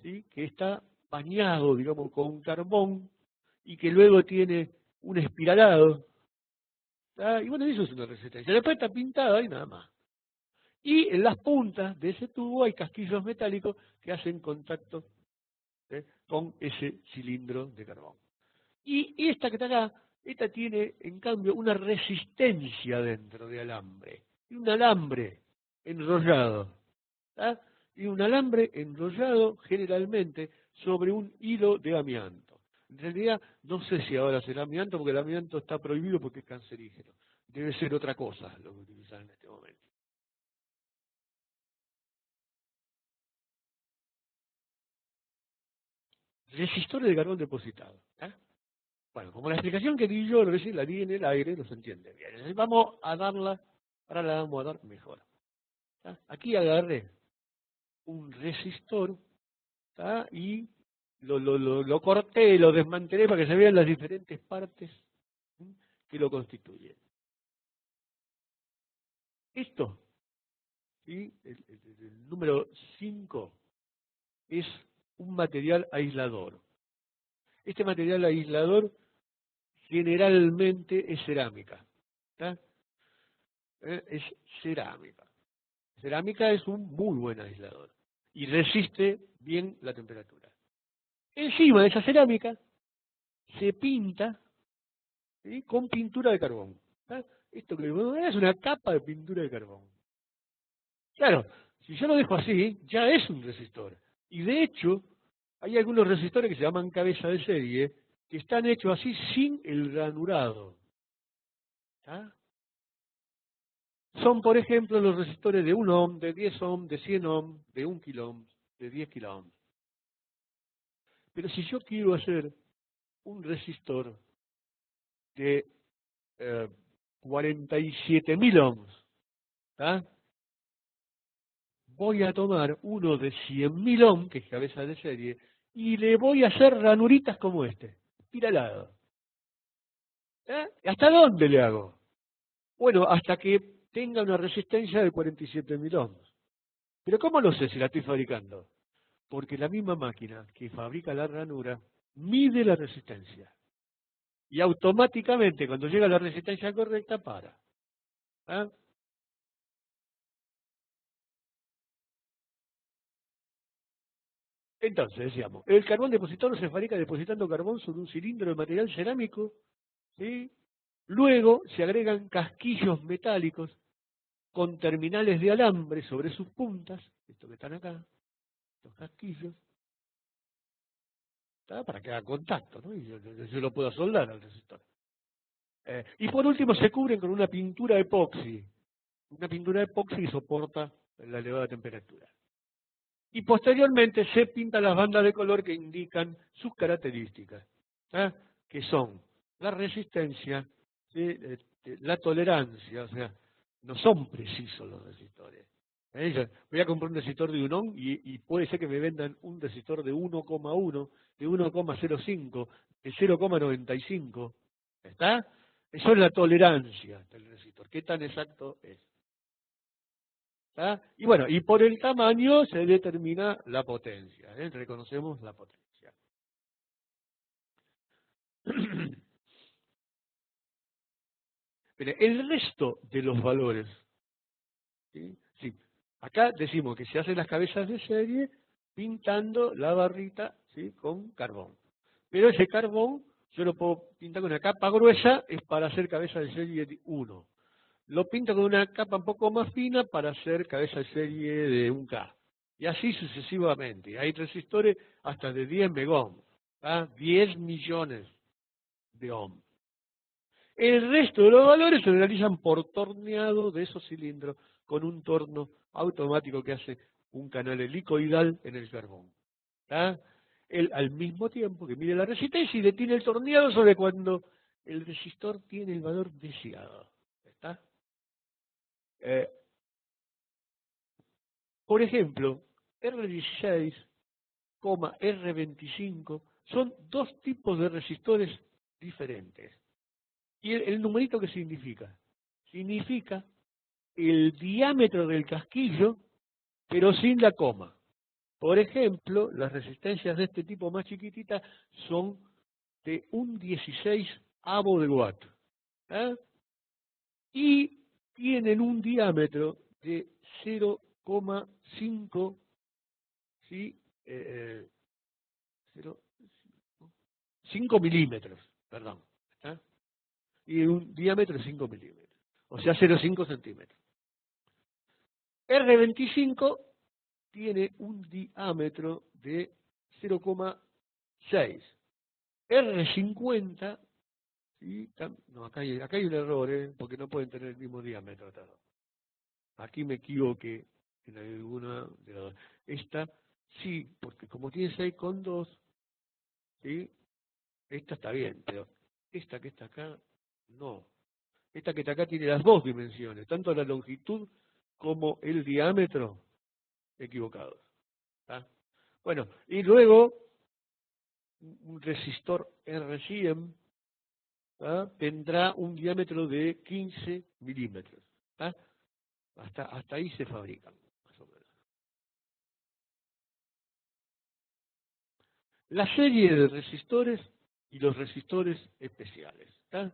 ¿sí?, que está bañado, digamos, con carbón y que luego tiene un espiralado. Y bueno, eso es una resistencia. Después está pintada y nada más. Y en las puntas de ese tubo hay casquillos metálicos que hacen contacto con ese cilindro de carbón. Y esta que está acá, esta tiene en cambio una resistencia dentro de alambre. Y un alambre enrollado. Y un alambre enrollado generalmente sobre un hilo de amianto. En realidad, no sé si ahora será amianto, porque el amianto está prohibido porque es cancerígeno. Debe ser otra cosa lo que utilizan en este momento. Resistores de carbón depositado. Bueno, como la explicación que di yo recién la di en el aire, no se entiende bien. Entonces vamos a darla, ahora la vamos a dar mejor. Aquí agarré un resistor y lo corté, lo desmantelé para que se vean las diferentes partes que lo constituyen. Esto, ¿sí?, el número 5, es un material aislador. Este material aislador generalmente es cerámica. Es cerámica. Cerámica es un muy buen aislador y resiste bien la temperatura. Encima de esa cerámica se pinta, ¿sí?, con pintura de carbón. Esto que es una capa de pintura de carbón. Claro, si yo lo dejo así, ya es un resistor. Y de hecho, hay algunos resistores que se llaman cabeza de serie, que están hechos así sin el ranurado. Son, por ejemplo, los resistores de 1 ohm, de 10 ohm, de 100 ohm, de 1 kilo ohm, de 10 kilo ohm. Pero si yo quiero hacer un resistor de 47.000 ohms, voy a tomar uno de 100.000 ohms, que es cabeza de serie, y le voy a hacer ranuritas como este, espiralado. ¿Hasta dónde le hago? Bueno, hasta que tenga una resistencia de 47.000 ohms. Pero ¿cómo lo sé si la estoy fabricando? Porque la misma máquina que fabrica la ranura mide la resistencia. Y automáticamente, cuando llega a la resistencia correcta, para. Entonces, decíamos, el carbón depositado se fabrica depositando carbón sobre un cilindro de material cerámico, ¿sí? Luego se agregan casquillos metálicos con terminales de alambre sobre sus puntas, estos que están acá, estos casquillos, ¿está? Para que haga contacto, ¿no? Y yo lo puedo soldar al resistor. Y por último se cubren con una pintura epoxi que soporta la elevada temperatura. Y posteriormente se pintan las bandas de color que indican sus características, ¿ah? Que son la resistencia, ¿sí? La tolerancia, o sea, no son precisos los resistores. Voy a comprar un resistor de 1 ohm y puede ser que me vendan un resistor de 1,1, de 1,05, de 0,95. ¿Está? Eso es la tolerancia del resistor. ¿Qué tan exacto es? ¿Está? Y bueno, y por el tamaño se determina la potencia. Reconocemos la potencia. Pero el resto de los valores, ¿sí? Sí, acá decimos que se hacen las cabezas de serie pintando la barrita, ¿sí? Con carbón. Pero ese carbón yo lo puedo pintar con una capa gruesa, es para hacer cabeza de serie 1. Lo pinto con una capa un poco más fina para hacer cabeza de serie de 1K. Y así sucesivamente. Hay resistores hasta de 10 megohms, 10 millones de ohms. El resto de los valores se realizan por torneado de esos cilindros con un torno automático que hace un canal helicoidal en el carbón. ¿Tá? Él, al mismo tiempo que mide la resistencia y detiene el torneado sobre cuando el resistor tiene el valor deseado. ¿Está? Eh, por ejemplo, R16, R25 son dos tipos de resistores diferentes. ¿Y el numerito qué significa? Significa el diámetro del casquillo, pero sin la coma. Por ejemplo, las resistencias de este tipo más chiquititas son de un 16avo de watt. ¿Ah? Y tienen un diámetro de 0,5, ¿sí? 5 milímetros, perdón. ¿Ah? Y un diámetro de 5 milímetros. O sea, 0,5 centímetros. R25 tiene un diámetro de 0,6. R50, ¿sí? No, acá hay un error, porque no pueden tener el mismo diámetro. Aquí me equivoqué en alguna de las dos. Esta sí, porque como tiene 6,2, ¿sí? Esta está bien, pero esta que está acá, no. Esta que está acá tiene las dos dimensiones, tanto la longitud como el diámetro equivocados. ¿Tá? Bueno, y luego un resistor R100 tendrá un diámetro de 15 milímetros. ¿Tá? Hasta ahí se fabrican, más o menos. La serie de resistores y los resistores especiales. ¿Tá?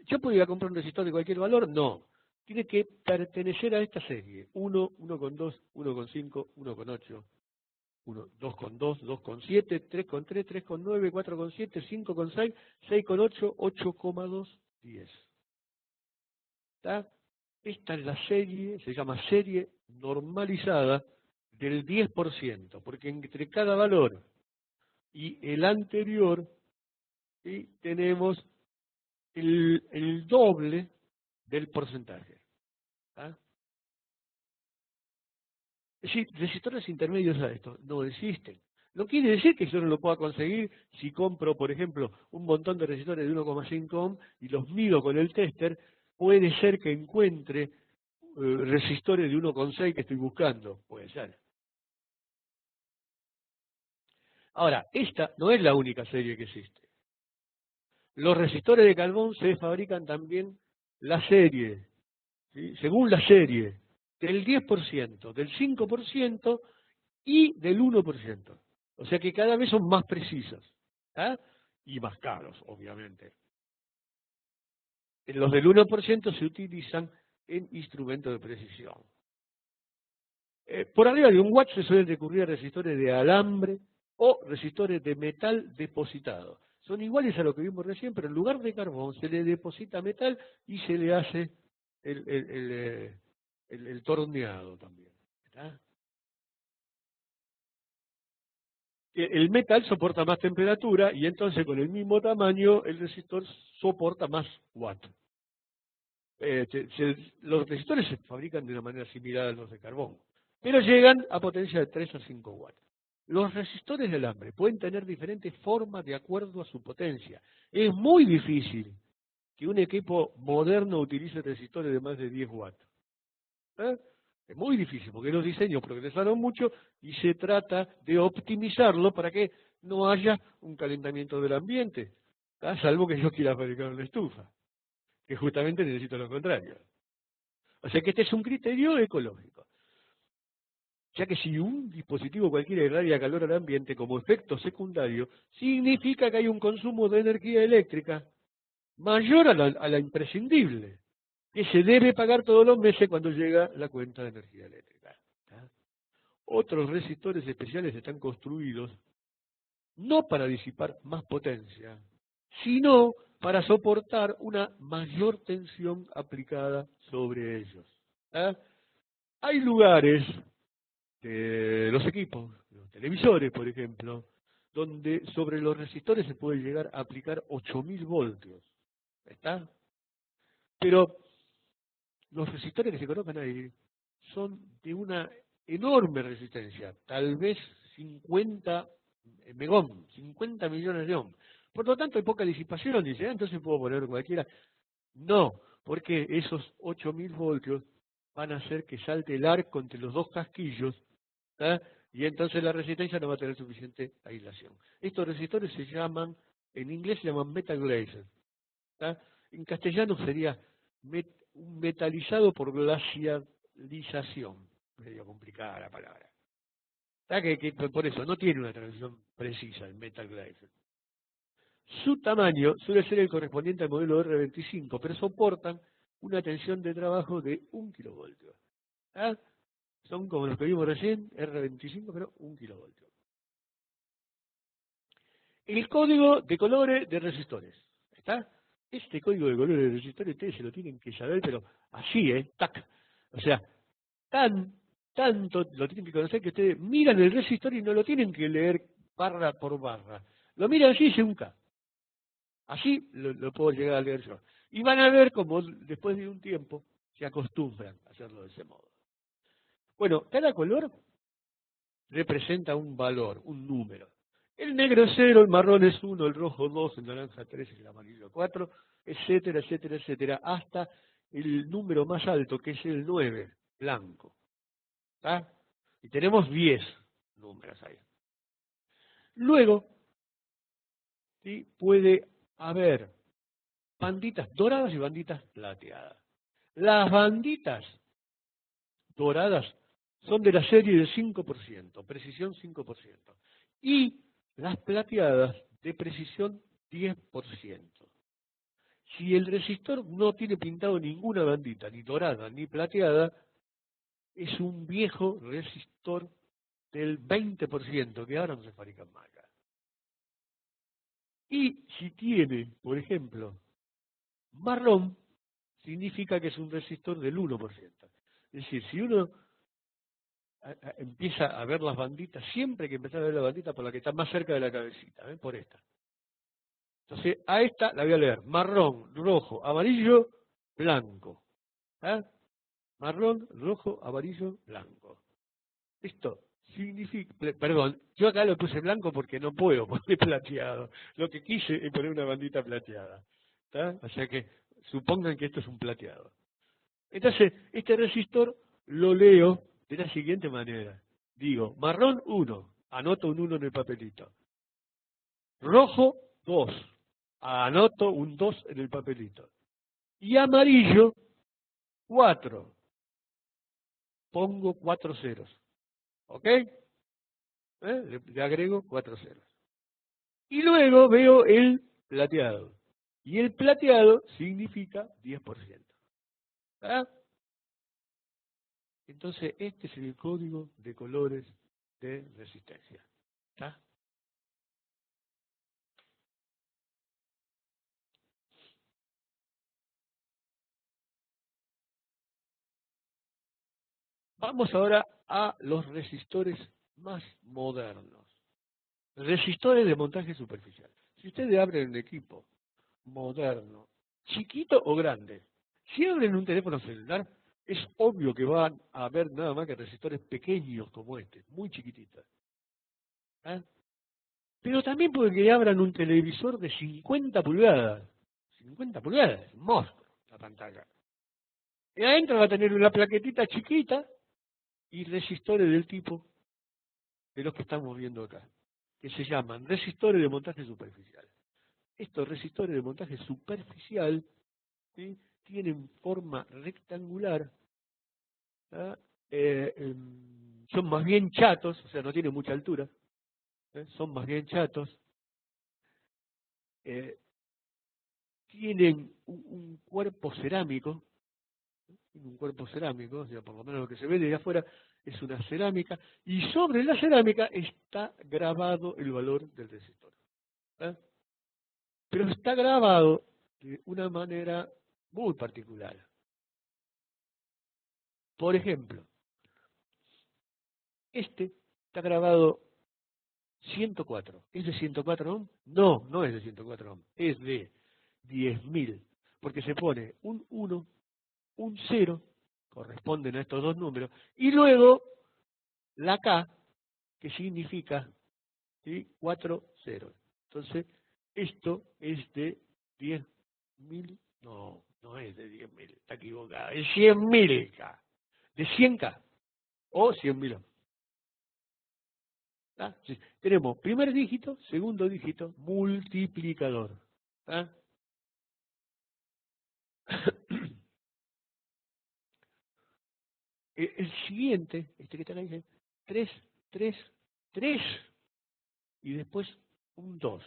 ¿Yo podría comprar un resistor de cualquier valor? No. Tiene que pertenecer a esta serie. 1, 1,2, 1,5, 1,8, 2,2, 2,7, 3,3, 3,9, 4,7, 5,6, 6,8, 8,2, 10. ¿Está? Esta es la serie, se llama serie normalizada del 10%, porque entre cada valor y el anterior, ¿sí? Tenemos el doble del porcentaje. ¿Ah? Es decir, resistores intermedios a esto no existen. No quiere decir que yo no lo pueda conseguir si compro, por ejemplo, un montón de resistores de 1,5 ohm y los mido con el tester. Puede ser que encuentre resistores de 1,6 que estoy buscando. Puede ser. Ahora, esta no es la única serie que existe. Los resistores de carbón se fabrican también la serie, ¿sí? Según la serie, del 10%, del 5% y del 1%. O sea que cada vez son más precisos. ¿Ah? Y más caros, obviamente. Los del 1% se utilizan en instrumentos de precisión. Por arriba de 1 watt se suelen recurrir a resistores de alambre o resistores de metal depositado. Son iguales a lo que vimos recién, pero en lugar de carbón se le deposita metal y se le hace el torneado también. ¿Está? El metal soporta más temperatura y entonces con el mismo tamaño el resistor soporta más watt. Los resistores se fabrican de una manera similar a los de carbón, pero llegan a potencia de 3 a 5 watts. Los resistores de alambre pueden tener diferentes formas de acuerdo a su potencia. Es muy difícil que un equipo moderno utilice resistores de más de 10 watts. ¿Eh? Es muy difícil, porque los diseños progresaron mucho y se trata de optimizarlo para que no haya un calentamiento del ambiente, salvo que yo quiera fabricar una estufa, que justamente necesito lo contrario. O sea que este es un criterio ecológico. Ya que si un dispositivo cualquiera irradia calor al ambiente como efecto secundario, significa que hay un consumo de energía eléctrica mayor a la imprescindible, que se debe pagar todos los meses cuando llega la cuenta de energía eléctrica. ¿Tá? Otros resistores especiales están construidos no para disipar más potencia, sino para soportar una mayor tensión aplicada sobre ellos. ¿Tá? Hay lugares de los equipos, los televisores, por ejemplo, donde sobre los resistores se puede llegar a aplicar 8000 voltios. ¿Está? Pero los resistores que se colocan ahí son de una enorme resistencia, tal vez 50 megón, 50 millones de ohms. Por lo tanto, hay poca disipación, dice, entonces puedo poner cualquiera. No, porque esos 8000 voltios van a hacer que salte el arco entre los dos casquillos, ¿tá? Y entonces la resistencia no va a tener suficiente aislación. Estos resistores se llaman, en inglés se llaman metal glazer, ¿tá? En castellano sería un metalizado por glacialización, medio complicada la palabra. ¿Tá? Que por eso no tiene una traducción precisa el metal glazer. Su tamaño suele ser el correspondiente al modelo R25, pero soportan una tensión de trabajo de 1 kilovoltio. ¿Ah? Son como los que vimos recién, R25, pero 1 kilovoltio. El código de colores de resistores. ¿Está? Este código de colores de resistores ustedes se lo tienen que saber, pero así, tac. O sea, tanto lo tienen que conocer que ustedes miran el resistor y no lo tienen que leer barra por barra. Lo miran así y dice un K. Así lo puedo llegar a leer yo. Y van a ver cómo después de un tiempo se acostumbran a hacerlo de ese modo. Bueno, cada color representa un valor, un número. El negro es 0, el marrón es 1, el rojo 2, el naranja 3, el amarillo 4, etcétera, etcétera, etcétera, hasta el número más alto, que es el 9, blanco. ¿Tá? Y tenemos 10 números ahí. Luego, ¿sí? Puede haber banditas doradas y banditas plateadas. Las banditas doradas son de la serie del 5%, precisión 5%. Y las plateadas de precisión 10%. Si el resistor no tiene pintado ninguna bandita, ni dorada ni plateada, es un viejo resistor del 20%, que ahora no se fabrican más acá. Y si tiene, por ejemplo, marrón, significa que es un resistor del 1%. Es decir, si uno empieza a ver las banditas, siempre hay que empezar a ver la bandita por la que está más cerca de la cabecita, por esta. Entonces, a esta la voy a leer: marrón, rojo, amarillo, blanco. ¿Ah? Marrón, rojo, amarillo, blanco. Esto significa, perdón, yo acá lo puse blanco porque no puedo poner plateado. Lo que quise es poner una bandita plateada. ¿Tá? O sea que supongan que esto es un plateado. Entonces, este resistor lo leo de la siguiente manera. Digo, marrón 1, anoto un 1 en el papelito. Rojo 2, anoto un 2 en el papelito. Y amarillo 4, pongo 4 ceros. ¿Ok? Le agrego 4 ceros. Y luego veo el plateado. Y el plateado significa 10%. ¿Ah? Entonces, este es el código de colores de resistencia. ¿Está? Vamos ahora a los resistores más modernos. Resistores de montaje superficial. Si ustedes abren un equipo moderno, chiquito o grande, si abren un teléfono celular, es obvio que van a ver nada más que resistores pequeños como este, muy chiquititos. ¿Ah? Pero también puede que abran un televisor de 50 pulgadas. 50 pulgadas, un monstruo la pantalla. Y adentro va a tener una plaquetita chiquita y resistores del tipo de los que estamos viendo acá, que se llaman resistores de montaje superficial. Estos resistores de montaje superficial, ¿sí?, tienen forma rectangular, ¿ah? Son más bien chatos, o sea, no tienen mucha altura, son más bien chatos, eh, tienen un cuerpo cerámico, o sea, por lo menos lo que se ve desde afuera es una cerámica, y sobre la cerámica está grabado el valor del resistor. ¿Ah? Pero está grabado de una manera muy particular. Por ejemplo, este está grabado 104. ¿Es de 104 ohm? No, no es de 104 ohm. Es de 10.000. Porque se pone un 1, un 0, corresponden a estos dos números, y luego la K, que significa, ¿sí?, 4 ceros. Entonces, esto es de 10.000. No, no es de 10.000, está equivocado. Es 100.000 K. De 100K o 100.000 ohm. ¿Tá? Sí. Tenemos primer dígito, segundo dígito, multiplicador. ¿Tá? El siguiente, este que está acá, dice 3, 3, 3 y después un 2.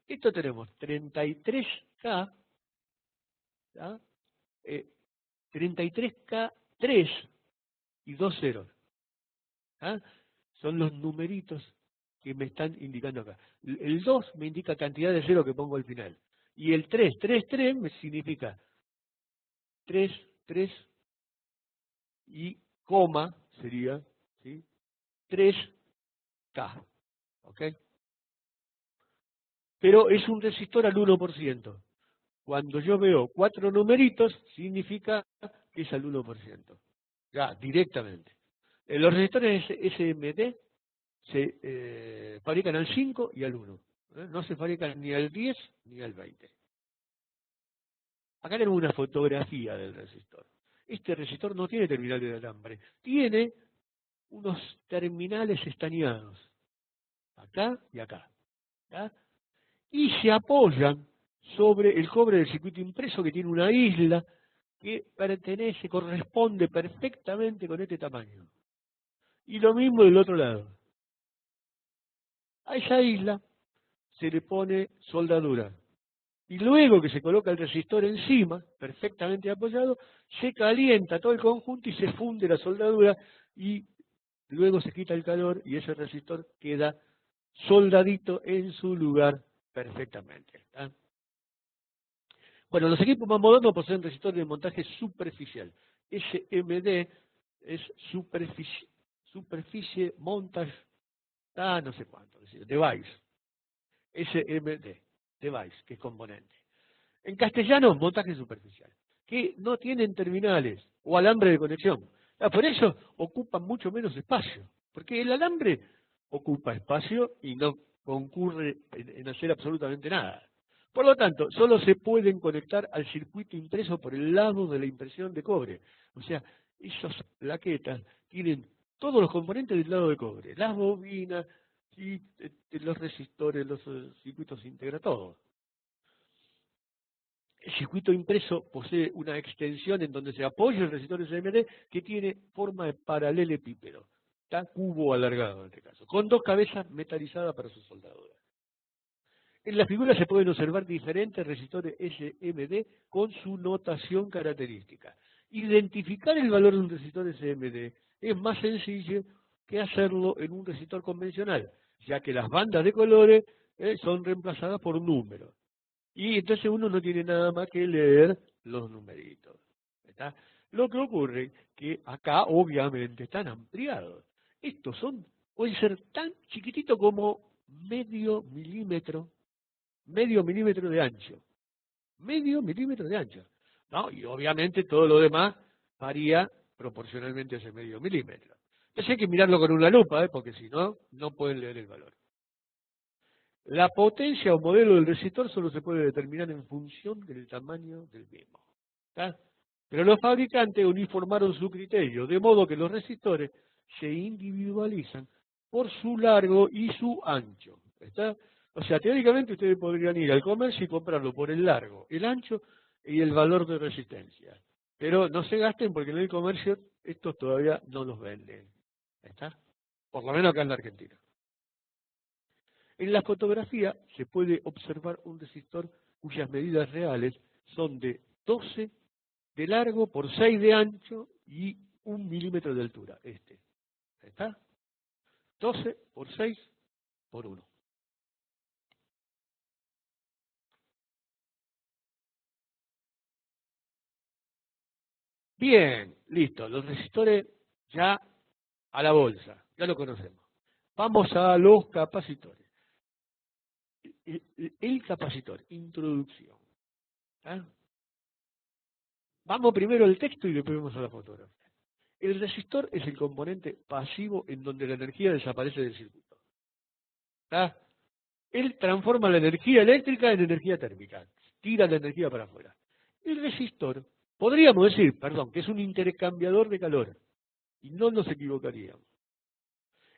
Esto tenemos 33K, ¿tá?, 33K3 y 2 ceros. ¿Ah? Son los numeritos que me están indicando acá. El 2 me indica cantidad de cero que pongo al final. Y el 3, 3, 3 me significa 3, 3 y coma sería, ¿sí?, 3K. ¿Ok? Pero es un resistor al 1%. Cuando yo veo 4 numeritos, significa que es al 1%. Ya, directamente. Los resistores SMD se fabrican al 5 y al 1. No se fabrican ni al 10 ni al 20. Acá tenemos una fotografía del resistor. Este resistor no tiene terminal de alambre, tiene unos terminales estañados, acá y acá, ¿tá?, y se apoyan sobre el cobre del circuito impreso, que tiene una isla que corresponde perfectamente con este tamaño. Y lo mismo del otro lado. A esa isla se le pone soldadura. Y luego que se coloca el resistor encima, perfectamente apoyado, se calienta todo el conjunto y se funde la soldadura y luego se quita el calor y ese resistor queda soldadito en su lugar perfectamente. ¿Tá? Bueno, los equipos más modernos poseen resistores de montaje superficial. SMD es superficie montage, no sé cuánto, device. SMD, device, que es componente. En castellano, montaje superficial, que no tienen terminales o alambre de conexión. Por eso ocupan mucho menos espacio, porque el alambre ocupa espacio y no concurre en hacer absolutamente nada. Por lo tanto, solo se pueden conectar al circuito impreso por el lado de la impresión de cobre. O sea, esas plaquetas tienen todos los componentes del lado de cobre, las bobinas, y los resistores, los circuitos integra todo. El circuito impreso posee una extensión en donde se apoya el resistor SMD que tiene forma de paralelepípedo, está cubo alargado en este caso, con dos cabezas metalizadas para su soldadura. En la figura se pueden observar diferentes resistores SMD con su notación característica. Identificar el valor de un resistor SMD es más sencillo que hacerlo en un resistor convencional, ya que las bandas de colores son reemplazadas por números. Y entonces uno no tiene nada más que leer los numeritos. ¿Está? Lo que ocurre que acá obviamente están ampliados. Estos pueden ser tan chiquititos como medio milímetro de ancho. Medio milímetro de ancho. ¿No? Y obviamente todo lo demás varía proporcionalmente a ese medio milímetro. Entonces hay que mirarlo con una lupa, porque si no, no pueden leer el valor. La potencia o modelo del resistor solo se puede determinar en función del tamaño del mismo. ¿Está? Pero los fabricantes uniformaron su criterio, de modo que los resistores se individualizan por su largo y su ancho. ¿Está? O sea, teóricamente ustedes podrían ir al comercio y comprarlo por el largo, el ancho y el valor de resistencia. Pero no se gasten porque en el comercio estos todavía no los venden. ¿Está? Por lo menos acá en la Argentina. En la fotografía se puede observar un resistor cuyas medidas reales son de 12 de largo por 6 de ancho y 1 milímetro de altura. ¿Está? 12 por 6 por 1. Bien, listo. Los resistores ya a la bolsa, ya lo conocemos. Vamos a los capacitores. El capacitor, introducción. ¿Ah? Vamos primero al texto y después vamos a la fotografía. El resistor es el componente pasivo en donde la energía desaparece del circuito. ¿Está? Él transforma la energía eléctrica en energía térmica, tira la energía para afuera. El resistor, podríamos decir, perdón, que es un intercambiador de calor, y no nos equivocaríamos.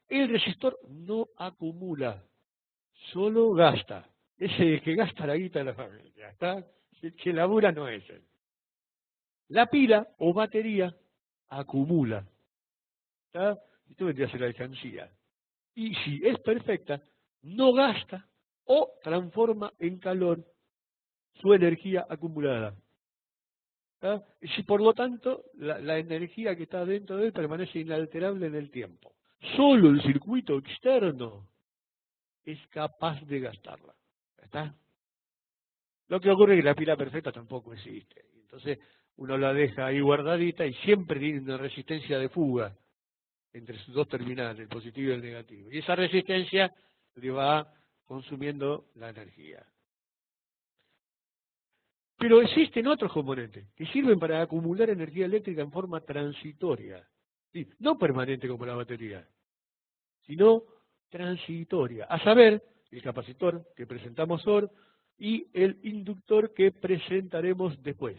El resistor no acumula, solo gasta. Ese que gasta la guita de la familia, ¿está? El que labura no es él. La pila o batería acumula, ¿está? Esto vendría a ser la alcancía. Y si es perfecta, no gasta o transforma en calor su energía acumulada. ¿Ah? Y si por lo tanto la energía que está dentro de él permanece inalterable en el tiempo. Solo el circuito externo es capaz de gastarla. ¿Está? Lo que ocurre es que la pila perfecta tampoco existe. Entonces uno la deja ahí guardadita y siempre tiene una resistencia de fuga entre sus dos terminales, el positivo y el negativo. Y esa resistencia le va consumiendo la energía. Pero existen otros componentes que sirven para acumular energía eléctrica en forma transitoria. ¿Sí? No permanente como la batería, sino transitoria. A saber, el capacitor que presentamos hoy y el inductor que presentaremos después.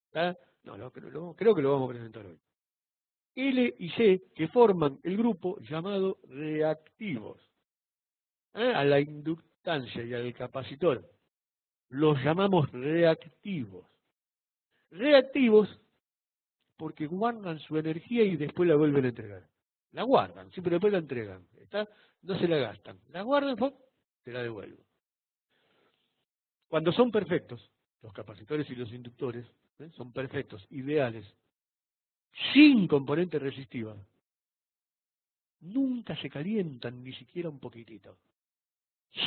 ¿Está? No, creo que lo vamos a presentar hoy. L y C que forman el grupo llamado reactivos. A la inductancia y al capacitor los llamamos reactivos. Reactivos porque guardan su energía y después la vuelven a entregar. La guardan, siempre después la entregan. ¿Está? No se la gastan. La guardan, ¡pum!, se la devuelven. Cuando son perfectos, los capacitores y los inductores son perfectos, ideales, sin componente resistiva, nunca se calientan ni siquiera un poquitito.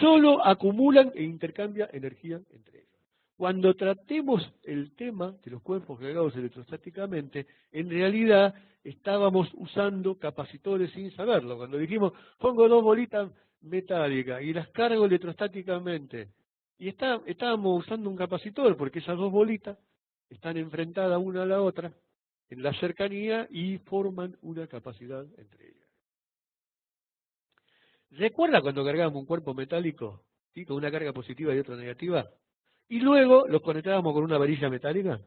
Solo acumulan e intercambian energía entre ellos. Cuando tratemos el tema de los cuerpos cargados electrostáticamente, en realidad estábamos usando capacitores sin saberlo. Cuando dijimos, pongo dos bolitas metálicas y las cargo electrostáticamente, y estábamos usando un capacitor porque esas dos bolitas están enfrentadas una a la otra en la cercanía y forman una capacidad entre ellas. ¿Recuerda cuando cargábamos un cuerpo metálico, ¿sí?, con una carga positiva y otra negativa? Y luego los conectábamos con una varilla metálica.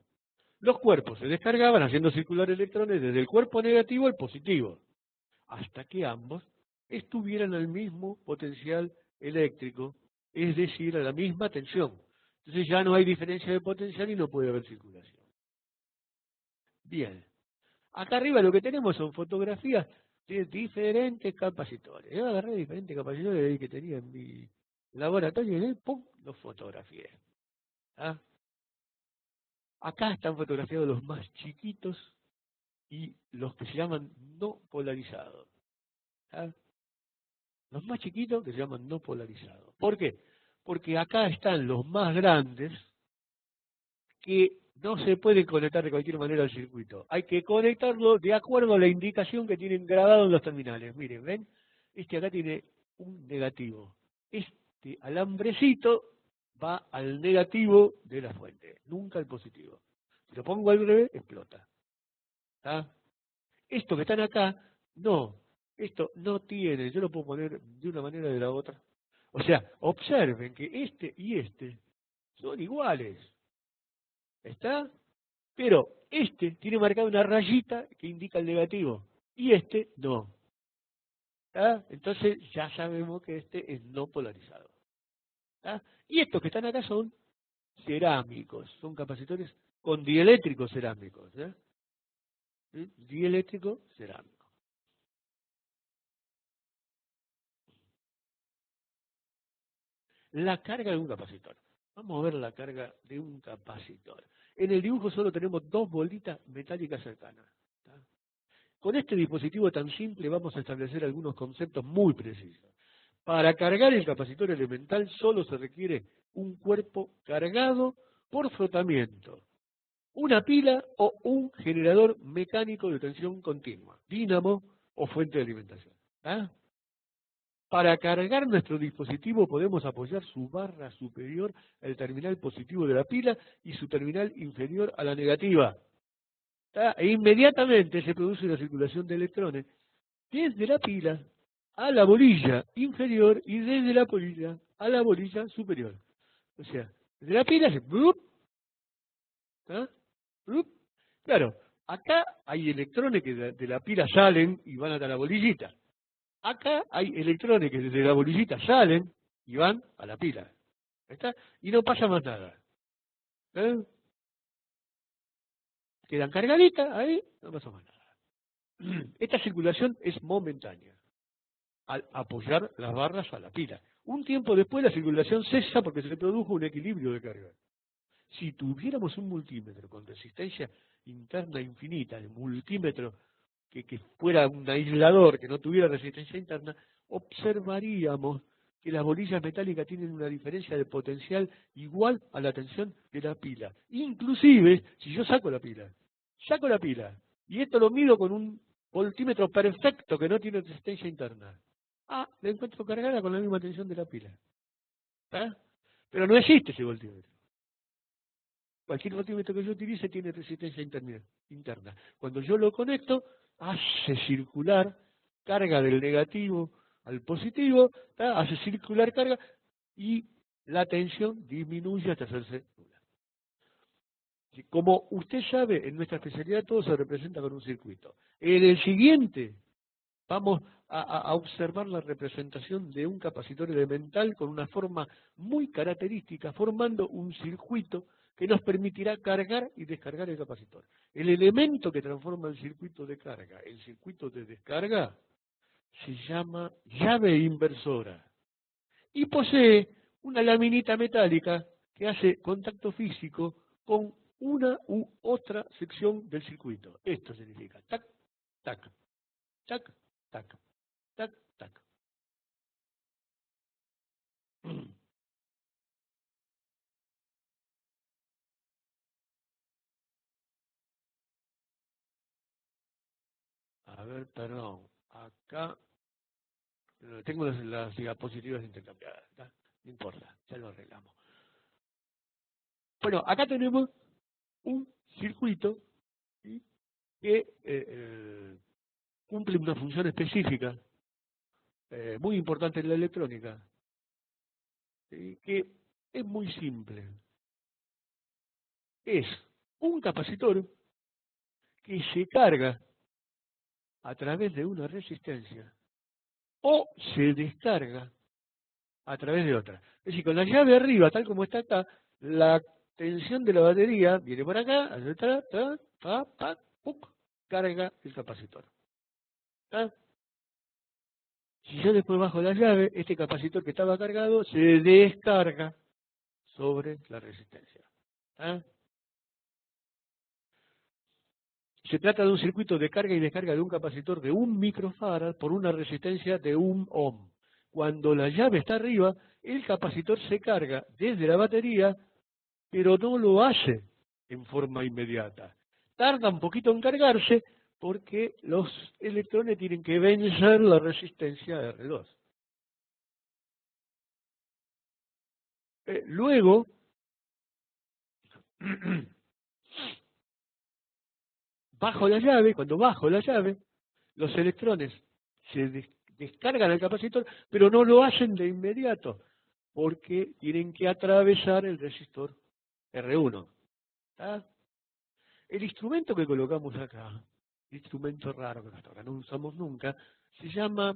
Los cuerpos se descargaban haciendo circular electrones desde el cuerpo negativo al positivo, hasta que ambos estuvieran al mismo potencial eléctrico, es decir, a la misma tensión. Entonces ya no hay diferencia de potencial y no puede haber circulación. Bien, acá arriba lo que tenemos son fotografías de diferentes capacitores. Yo agarré diferentes capacitores que tenía en mi laboratorio y ¡pum!, los fotografié. ¿Ah? Acá están fotografiados los más chiquitos y los que se llaman no polarizados. ¿Ah? Los más chiquitos que se llaman no polarizados. ¿Por qué? Porque acá están los más grandes que no se pueden conectar de cualquier manera al circuito. Hay que conectarlo de acuerdo a la indicación que tienen grabado en los terminales. Miren, ¿ven? Este acá tiene un negativo. Este alambrecito va al negativo de la fuente, nunca al positivo. Si lo pongo al revés, explota. ¿Está? Esto que están acá, no. Esto no tiene, yo lo puedo poner de una manera o de la otra. O sea, observen que este y este son iguales. ¿Está? Pero este tiene marcada una rayita que indica el negativo y este no. ¿Está? Entonces ya sabemos que este es no polarizado. ¿Está? Y estos que están acá son cerámicos, son capacitores con dieléctricos cerámicos. ¿Sí? Dieléctrico cerámico. La carga de un capacitor. Vamos a ver la carga de un capacitor. En el dibujo solo tenemos dos bolitas metálicas cercanas. ¿Está? Con este dispositivo tan simple vamos a establecer algunos conceptos muy precisos. Para cargar el capacitor elemental solo se requiere un cuerpo cargado por frotamiento, una pila o un generador mecánico de tensión continua, dínamo o fuente de alimentación. ¿Ah? Para cargar nuestro dispositivo podemos apoyar su barra superior al terminal positivo de la pila y su terminal inferior a la negativa. ¿Tá? E inmediatamente se produce una circulación de electrones desde la pila a la bolilla inferior y desde la bolilla a la bolilla superior. O sea, desde la pila se... ¡Blup! ¿Ah? ¡Blup! Claro, acá hay electrones que de la pila salen y van hasta la bolillita. Acá hay electrones que desde la bolillita salen y van a la pila. ¿Está? Y no pasa más nada. ¿Eh? Quedan cargaditas ahí, no pasa más nada. Esta circulación es momentánea al apoyar las barras a la pila. Un tiempo después la circulación cesa porque se produjo un equilibrio de carga. Si tuviéramos un multímetro con resistencia interna infinita, el multímetro que fuera un aislador, que no tuviera resistencia interna, observaríamos que las bolillas metálicas tienen una diferencia de potencial igual a la tensión de la pila. Inclusive, si yo saco la pila, y esto lo mido con un voltímetro perfecto que no tiene resistencia interna, la encuentro cargada con la misma tensión de la pila. ¿Ah? Pero no existe ese voltímetro. Cualquier voltímetro que yo utilice tiene resistencia interna. Cuando yo lo conecto, hace circular carga del negativo al positivo, ¿tá? Hace circular carga y la tensión disminuye hasta hacerse nula. Como usted sabe, en nuestra especialidad todo se representa con un circuito. En el siguiente vamos a observar la representación de un capacitor elemental con una forma muy característica, formando un circuito que nos permitirá cargar y descargar el capacitor. El elemento que transforma el circuito de carga en circuito de descarga se llama llave inversora y posee una laminita metálica que hace contacto físico con una u otra sección del circuito. Esto significa tac, tac, tac, tac, tac, tac. A ver, perdón. Acá tengo las diapositivas intercambiadas. ¿Tá? No importa, ya lo arreglamos. Bueno, acá tenemos un circuito, ¿sí? Que cumple una función específica muy importante en la electrónica, ¿sí? Que es muy simple. Es un capacitor que se carga a través de una resistencia o se descarga a través de otra. Es decir, con la llave arriba, tal como está acá, la tensión de la batería viene por acá, carga el capacitor. ¿Tá? Si yo después bajo la llave, este capacitor que estaba cargado se descarga sobre la resistencia. ¿Tá? Se trata de un circuito de carga y descarga de un capacitor de 1 microfarad por una resistencia de 1 ohm. Cuando la llave está arriba, el capacitor se carga desde la batería, pero no lo hace en forma inmediata. Tarda un poquito en cargarse porque los electrones tienen que vencer la resistencia R2. Luego, cuando bajo la llave, los electrones se descargan al capacitor, pero no lo hacen de inmediato, porque tienen que atravesar el resistor R1. ¿Está? El instrumento que colocamos acá, el instrumento raro que hasta ahora no usamos nunca, se llama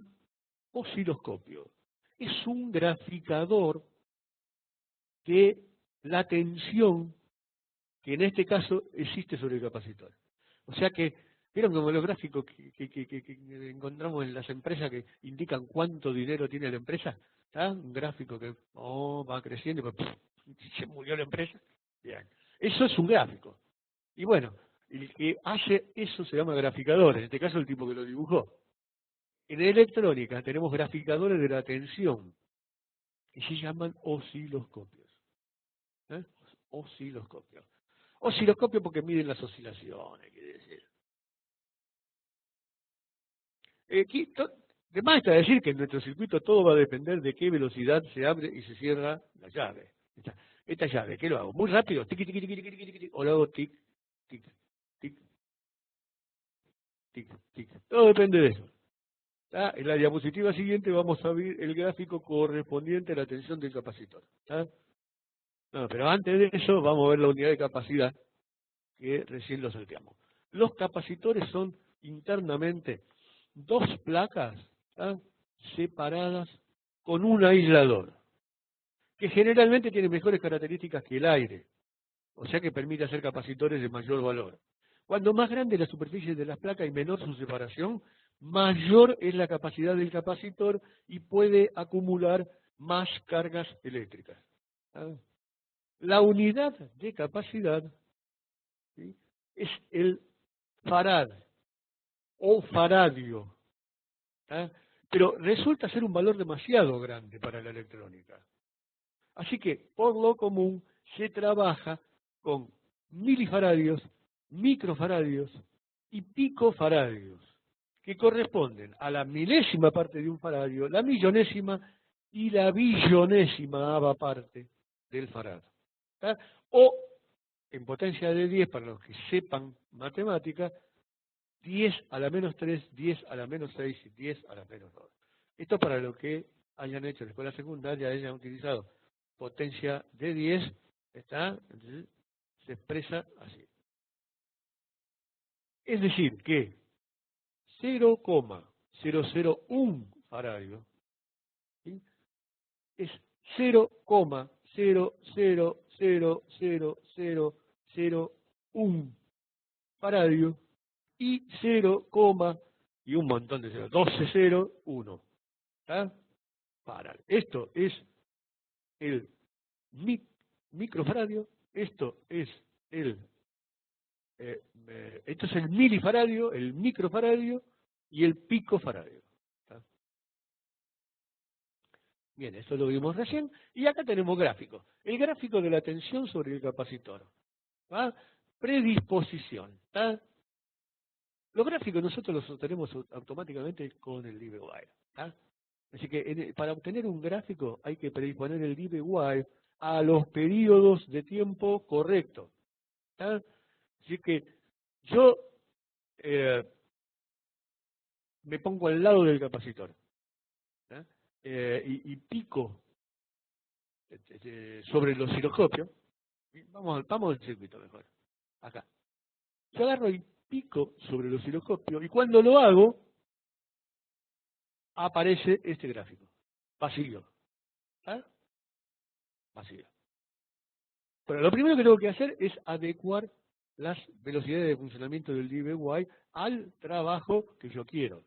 osciloscopio. Es un graficador de la tensión que en este caso existe sobre el capacitor. O sea que, ¿vieron como los gráficos que encontramos en las empresas que indican cuánto dinero tiene la empresa? ¿Está? Un gráfico que va creciendo y pues, se murió la empresa. Bien. Eso es un gráfico. Y bueno, el que hace eso se llama graficador, en este caso el tipo que lo dibujó. En electrónica tenemos graficadores de la tensión, que se llaman osciloscopios. ¿Eh? Osciloscopios. Osciloscopio porque miden las oscilaciones, quiere decir. De más está decir que en nuestro circuito todo va a depender de qué velocidad se abre y se cierra la llave. Esta llave, ¿qué lo hago? ¿Muy rápido? Tic, tic, tic, tic, tic, tic, tic, o lo hago tic, tic, tic, tic, tic. Todo depende de eso. ¿Tá? En la diapositiva siguiente vamos a ver el gráfico correspondiente a la tensión del capacitor. ¿Tá? No, pero antes de eso vamos a ver la unidad de capacidad que recién lo salteamos. Los capacitores son internamente dos placas, ¿tá?, separadas con un aislador, que generalmente tiene mejores características que el aire, o sea que permite hacer capacitores de mayor valor. Cuando más grande es la superficie de las placas y menor su separación, mayor es la capacidad del capacitor y puede acumular más cargas eléctricas. ¿Tá? La unidad de capacidad, ¿sí?, es el farad o faradio, ¿tá? Pero resulta ser un valor demasiado grande para la electrónica. Así que, por lo común, se trabaja con milifaradios, microfaradios y picofaradios, que corresponden a la milésima parte de un faradio, la millonésima y la billonésima parte del farad. ¿Tá? O, en potencia de 10, para los que sepan matemática, 10 a la menos 3, 10 a la menos 6 y 10 a la menos 2. Esto para lo que hayan hecho en la escuela secundaria, hayan utilizado potencia de 10, ¿está? Entonces, se expresa así. Es decir, que 0,001 faradio, ¿sí?, es 0,00000001 faradio y 0, y un montón de ceros, 1201. ¿Está? Esto es el microfaradio, esto es el milifaradio, el microfaradio y el picofaradio. ¿Está? Bien, esto lo vimos recién, y acá tenemos gráfico. El gráfico de la tensión sobre el capacitor. ¿Va? Predisposición. ¿Está? Los gráficos nosotros los obtenemos automáticamente con el LibreWire. Así que para obtener un gráfico hay que predisponer el LibreWire a los periodos de tiempo correctos. Así que yo me pongo al lado del capacitor, y pico sobre el osciloscopio. Vamos al circuito mejor. Acá. Yo agarro y pico sobre el osciloscopio y cuando lo hago aparece este gráfico. Vacío. Vacío. Pero lo primero que tengo que hacer es adecuar las velocidades de funcionamiento del LibreWire al trabajo que yo quiero.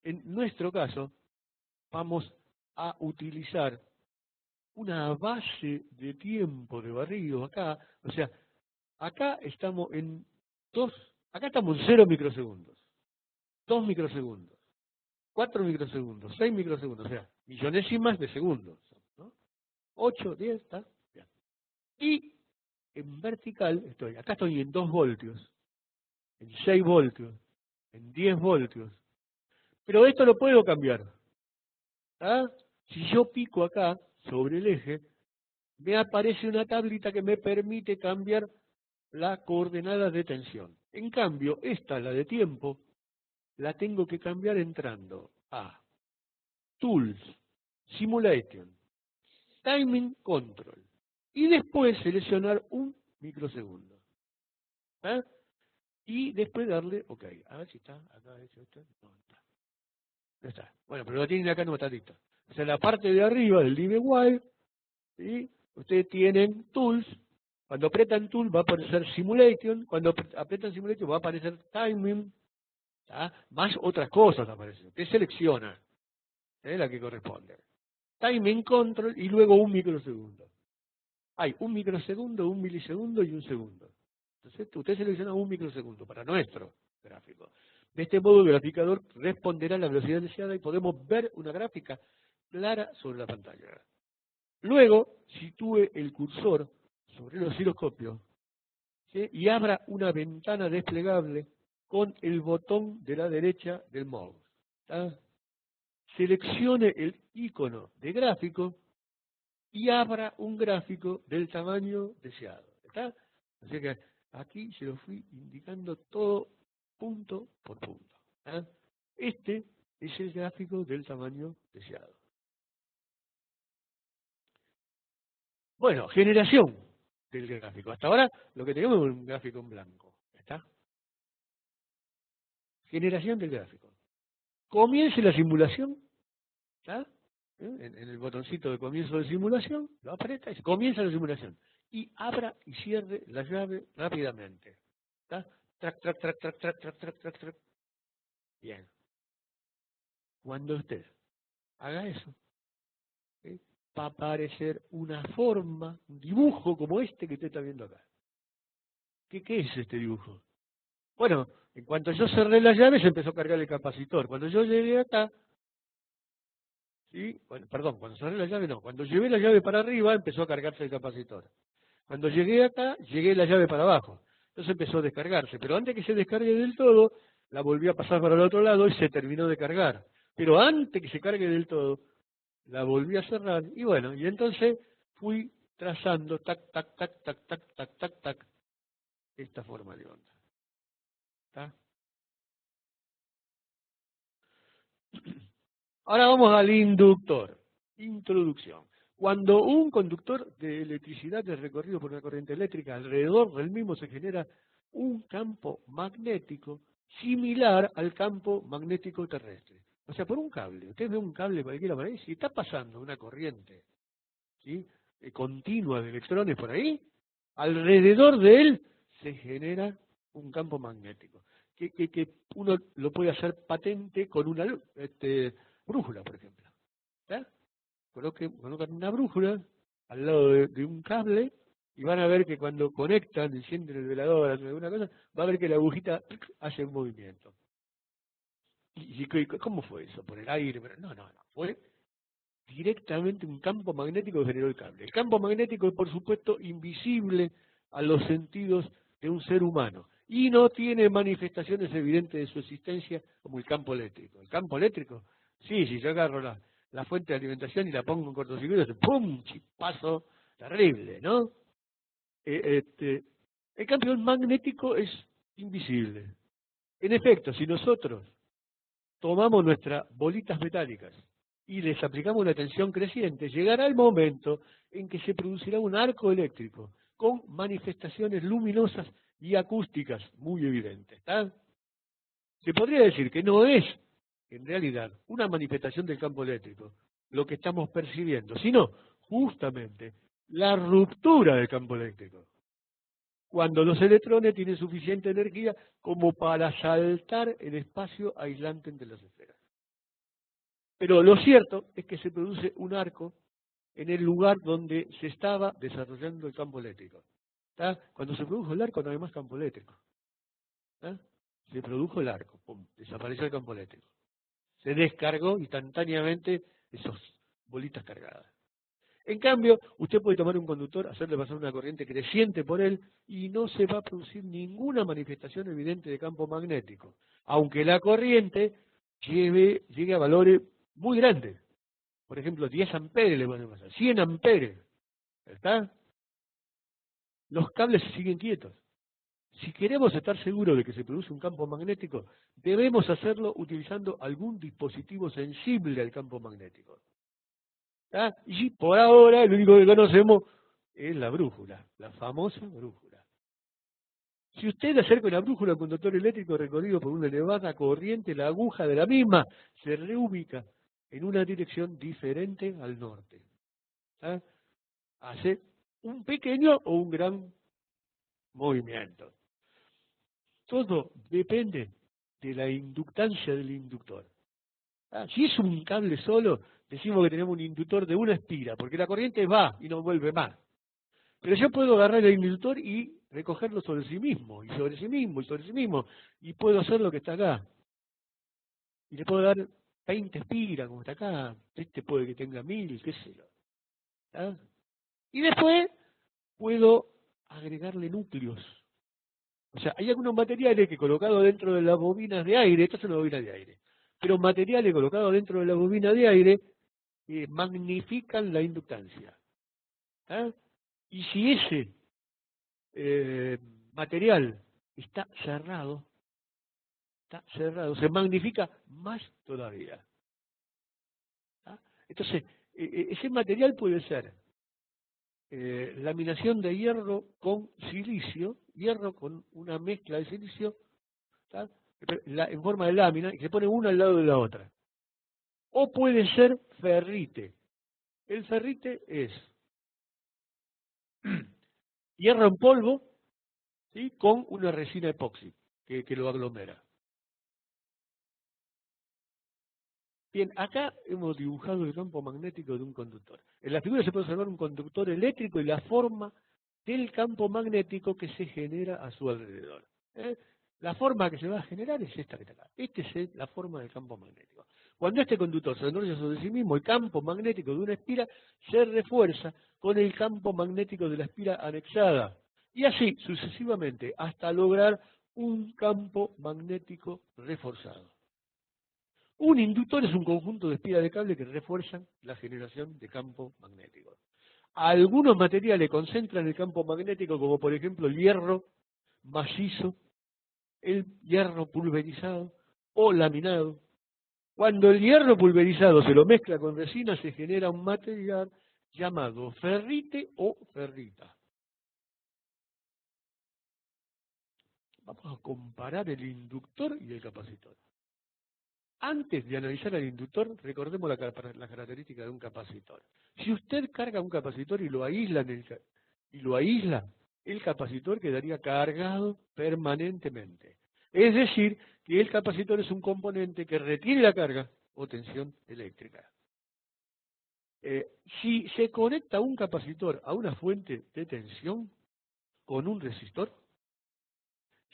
En nuestro caso, vamos a utilizar una base de tiempo de barrido acá. O sea, acá estamos en 2 Acá estamos en 0 microsegundos, 2 microsegundos, 4 microsegundos, 6 microsegundos, o sea, millonésimas de segundos, ¿no? 8, 10, ¿está? Bien. Y en vertical estoy, acá estoy en 2 voltios, en 6 voltios, en 10 voltios. Pero esto lo puedo cambiar. ¿Ah? Si yo pico acá sobre el eje, me aparece una tablita que me permite cambiar la coordenada de tensión. En cambio, esta, la de tiempo, la tengo que cambiar entrando a Tools, Simulation, Timing Control, y después seleccionar un microsegundo. ¿Ah? Y después darle OK. A ver si está acá. No está. No está. Bueno, pero lo tienen acá, no está listo. O sea, la parte de arriba del DivWire, ¿sí? Ustedes tienen Tools. Cuando apretan Tool va a aparecer Simulation. Cuando apretan Simulation va a aparecer Timing. ¿Tá? Más otras cosas aparecen. Usted selecciona la que corresponde. Timing Control y luego un microsegundo. Hay un microsegundo, un milisegundo y un segundo. Entonces usted selecciona un microsegundo para nuestro gráfico. De este modo el graficador responderá a la velocidad deseada y podemos ver una gráfica clara sobre la pantalla. Luego sitúe el cursor sobre el osciloscopio, ¿sí? Y abra una ventana desplegable con el botón de la derecha del mouse. ¿Tá? Seleccione el icono de gráfico y abra un gráfico del tamaño deseado. ¿Está? Así que aquí se lo fui indicando todo punto por punto. ¿Tá? Este es el gráfico del tamaño deseado. Bueno, generación del gráfico. Hasta ahora lo que tenemos es un gráfico en blanco. ¿Está? Generación del gráfico. Comience la simulación. ¿Está? En el botoncito de comienzo de simulación, lo aprieta y comienza la simulación. Y abra y cierre la llave rápidamente. ¿Está? Trac, trac, trac, trac, trac, trac, trac, trac, trac. Bien. Cuando usted haga eso, ¿sí? Va a aparecer una forma, un dibujo como este que usted está viendo acá. ¿Qué es este dibujo? Bueno, en cuanto yo cerré la llave, se empezó a cargar el capacitor. Cuando yo llegué acá, ¿sí? Bueno, perdón, cuando cerré la llave no. Cuando llevé la llave para arriba, empezó a cargarse el capacitor. Cuando llegué acá, llegué la llave para abajo. Entonces empezó a descargarse. Pero antes que se descargue del todo, la volví a pasar para el otro lado y se terminó de cargar. Pero antes que se cargue del todo, la volví a cerrar. Y bueno, y entonces fui trazando tac, tac, tac, tac, tac, tac, tac, tac, esta forma de onda. ¿Está? Ahora vamos al inductor. Introducción. Cuando un conductor de electricidad es recorrido por una corriente eléctrica, alrededor del mismo se genera un campo magnético similar al campo magnético terrestre. O sea, por un cable. Usted ve un cable cualquiera por ahí, si está pasando una corriente, ¿sí? Continua de electrones por ahí, alrededor de él se genera un campo magnético. Que uno lo puede hacer patente con una brújula, por ejemplo. ¿Está? Colocan una brújula al lado de un cable y van a ver que cuando conectan, encienden el velador, hacen alguna cosa, va a ver que la agujita hace un movimiento. ¿Cómo fue eso? ¿Por el aire? No, fue directamente un campo magnético que generó el cable. El campo magnético es, por supuesto, invisible a los sentidos de un ser humano y no tiene manifestaciones evidentes de su existencia como el campo eléctrico. El campo eléctrico, sí, si yo agarro la fuente de alimentación y la pongo en cortocircuito, hace ¡pum! Chispazo terrible, ¿no? El campo magnético es invisible. En efecto, si nosotros tomamos nuestras bolitas metálicas y les aplicamos una tensión creciente, llegará el momento en que se producirá un arco eléctrico con manifestaciones luminosas y acústicas muy evidentes. ¿Está? Se podría decir que no es, en realidad, una manifestación del campo eléctrico lo que estamos percibiendo, sino justamente la ruptura del campo eléctrico. Cuando los electrones tienen suficiente energía como para saltar el espacio aislante entre las esferas. Pero lo cierto es que se produce un arco en el lugar donde se estaba desarrollando el campo eléctrico. ¿Está? Cuando se produjo el arco no hay más campo eléctrico. ¿eh? Se produjo el arco, pum, desapareció el campo eléctrico. Se descargó instantáneamente esas bolitas cargadas. En cambio, usted puede tomar un conductor, hacerle pasar una corriente creciente por él y no se va a producir ninguna manifestación evidente de campo magnético, aunque la corriente llegue a valores muy grandes. Por ejemplo, 10 amperes le van a pasar, 100 amperes. ¿Está? Los cables se siguen quietos. Si queremos estar seguros de que se produce un campo magnético, debemos hacerlo utilizando algún dispositivo sensible al campo magnético. ¿Está? Y por ahora, lo único que conocemos es la brújula, la famosa brújula. Si usted acerca una brújula a un conductor eléctrico recorrido por una elevada corriente, la aguja de la misma se reubica en una dirección diferente al norte. ¿Está? Hace un pequeño o un gran movimiento. Todo depende de la inductancia del inductor. Si es un cable solo, decimos que tenemos un inductor de una espira, porque la corriente va y no vuelve más. Pero yo puedo agarrar el inductor y recogerlo sobre sí mismo, y sobre sí mismo, y sobre sí mismo, y puedo hacer lo que está acá. Y le puedo dar 20 espiras, como está acá, este puede que tenga 1000, qué sé yo. ¿Ah? Y después puedo agregarle núcleos. O sea, hay algunos materiales que colocados dentro de las bobinas de aire, estas son las bobinas de aire, pero materiales colocados dentro de la bobina de aire magnifican la inductancia. ¿Ah? Y si ese material está cerrado, se magnifica más todavía. ¿Ah? Entonces, ese material puede ser laminación de hierro con silicio, hierro con una mezcla de silicio, ¿tá? En forma de lámina, y se pone una al lado de la otra. O puede ser ferrite. El ferrite es hierro en polvo, ¿sí? Con una resina epoxi que lo aglomera. Bien, acá hemos dibujado el campo magnético de un conductor. En la figura se puede observar un conductor eléctrico y la forma del campo magnético que se genera a su alrededor. ¿Eh? La forma que se va a generar es esta que está acá. Esta es la forma del campo magnético. Cuando este conductor se enrolla sobre sí mismo, el campo magnético de una espira se refuerza con el campo magnético de la espira anexada. Y así sucesivamente hasta lograr un campo magnético reforzado. Un inductor es un conjunto de espiras de cable que refuerzan la generación de campo magnético. Algunos materiales concentran el campo magnético, como por ejemplo el hierro macizo, el hierro pulverizado o laminado. Cuando el hierro pulverizado se lo mezcla con resina, se genera un material llamado ferrite o ferrita. Vamos a comparar el inductor y el capacitor. Antes de analizar al inductor, recordemos la característica de un capacitor. Si usted carga un capacitor y lo aísla, el capacitor quedaría cargado permanentemente. Es decir, que el capacitor es un componente que retiene la carga o tensión eléctrica. Si se conecta un capacitor a una fuente de tensión con un resistor,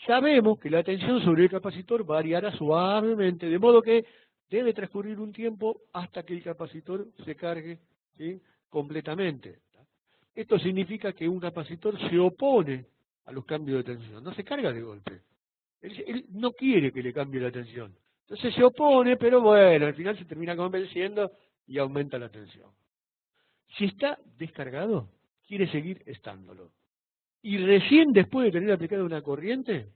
sabemos que la tensión sobre el capacitor variará suavemente, de modo que debe transcurrir un tiempo hasta que el capacitor se cargue, ¿sí?, completamente. Esto significa que un capacitor se opone a los cambios de tensión, no se carga de golpe. Él no quiere que le cambie la tensión. Entonces se opone, pero bueno, al final se termina convenciendo y aumenta la tensión. Si está descargado, quiere seguir estándolo. Y recién después de tener aplicada una corriente,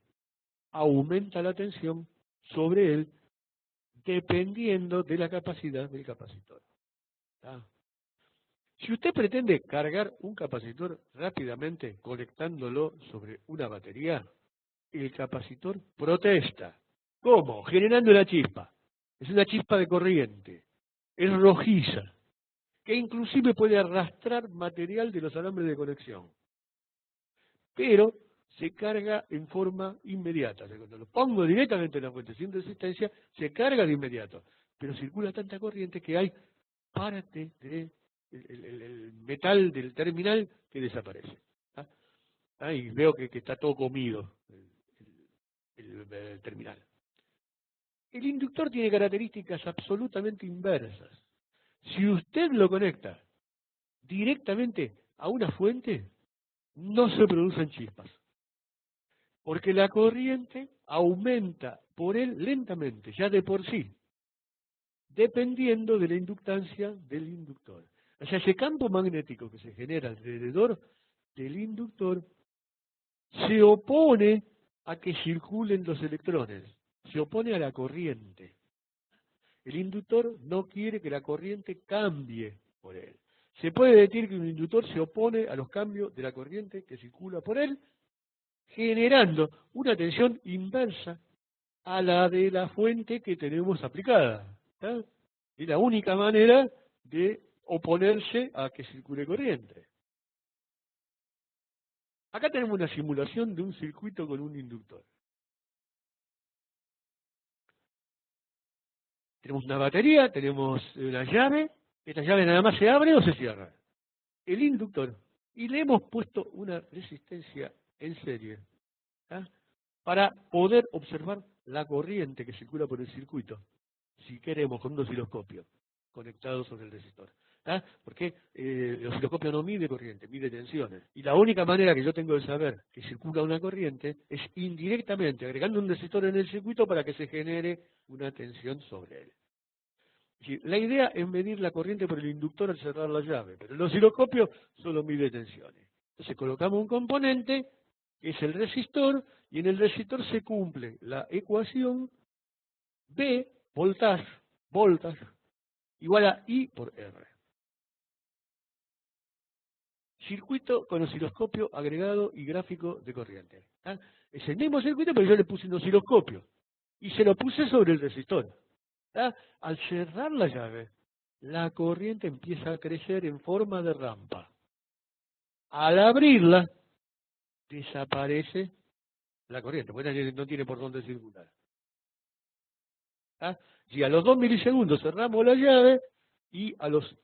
aumenta la tensión sobre él dependiendo de la capacidad del capacitor. ¿Tá? Si usted pretende cargar un capacitor rápidamente conectándolo sobre una batería, el capacitor protesta. ¿Cómo? Generando una chispa. Es una chispa de corriente. Es rojiza, que inclusive puede arrastrar material de los alambres de conexión. Pero se carga en forma inmediata. O sea, cuando lo pongo directamente en la fuente sin resistencia, se carga de inmediato. Pero circula tanta corriente que hay parte del el metal del terminal que desaparece. ¿Ah? Y veo que está todo comido, el terminal. El inductor tiene características absolutamente inversas. Si usted lo conecta directamente a una fuente, no se producen chispas, porque la corriente aumenta por él lentamente, ya de por sí, dependiendo de la inductancia del inductor. O sea, ese campo magnético que se genera alrededor del inductor se opone a que circulen los electrones, se opone a la corriente. El inductor no quiere que la corriente cambie por él. Se puede decir que un inductor se opone a los cambios de la corriente que circula por él, generando una tensión inversa a la de la fuente que tenemos aplicada. ¿Está? Es la única manera de oponerse a que circule corriente. Acá tenemos una simulación de un circuito con un inductor. Tenemos una batería, tenemos una llave, esta llave nada más se abre o se cierra. El inductor, y le hemos puesto una resistencia en serie, ¿tá? Para poder observar la corriente que circula por el circuito, si queremos, con un osciloscopio conectado sobre el resistor. ¿Tá? Porque el osciloscopio no mide corriente, mide tensiones. Y la única manera que yo tengo de saber que circula una corriente es indirectamente, agregando un resistor en el circuito para que se genere una tensión sobre él. Es decir, la idea es medir la corriente por el inductor al cerrar la llave, pero el osciloscopio solo mide tensiones. Entonces colocamos un componente, que es el resistor, y en el resistor se cumple la ecuación B, voltaje, igual a I por R. Circuito con osciloscopio agregado y gráfico de corriente. ¿Ah? Es el mismo circuito, pero yo le puse un osciloscopio. Y se lo puse sobre el resistor. ¿Ah? Al cerrar la llave, la corriente empieza a crecer en forma de rampa. Al abrirla, desaparece la corriente, porque no tiene por dónde circular. ¿Ah? Y a los 2 milisegundos cerramos la llave y a los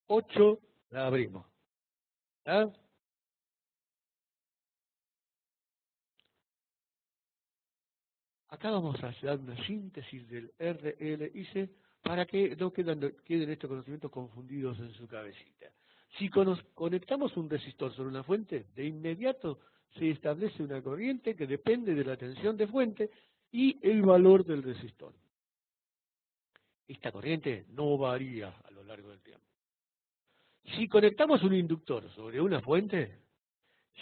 8 la abrimos. ¿Ah? Acá vamos a hacer una síntesis del RLIC para que no queden estos conocimientos confundidos en su cabecita. Si conectamos un resistor sobre una fuente, de inmediato se establece una corriente que depende de la tensión de fuente y el valor del resistor. Esta corriente no varía a lo largo del tiempo. Si conectamos un inductor sobre una fuente,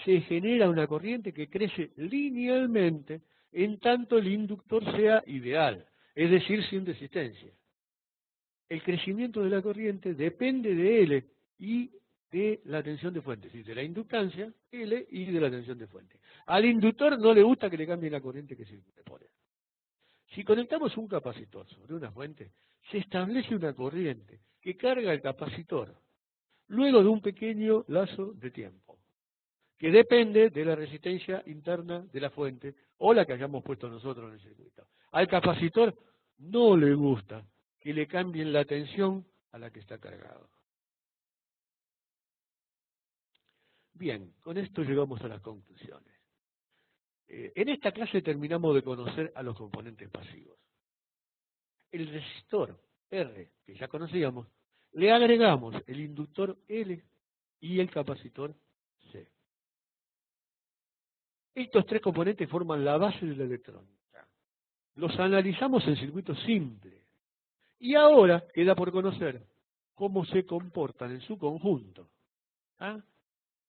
se genera una corriente que crece linealmente en tanto el inductor sea ideal, es decir, sin resistencia. El crecimiento de la corriente depende de L y de la tensión de fuente, es decir, de la inductancia, L, y de la tensión de fuente. Al inductor no le gusta que le cambie la corriente que se pone. Si conectamos un capacitor sobre una fuente, se establece una corriente que carga el capacitor luego de un pequeño lazo de tiempo, que depende de la resistencia interna de la fuente o la que hayamos puesto nosotros en el circuito. Al capacitor no le gusta que le cambien la tensión a la que está cargado. Bien, con esto llegamos a las conclusiones. En esta clase terminamos de conocer a los componentes pasivos. El resistor R, que ya conocíamos, le agregamos el inductor L y el capacitor C. Estos tres componentes forman la base de la electrónica. Los analizamos en circuitos simples. Y ahora queda por conocer cómo se comportan en su conjunto. ¿Ah?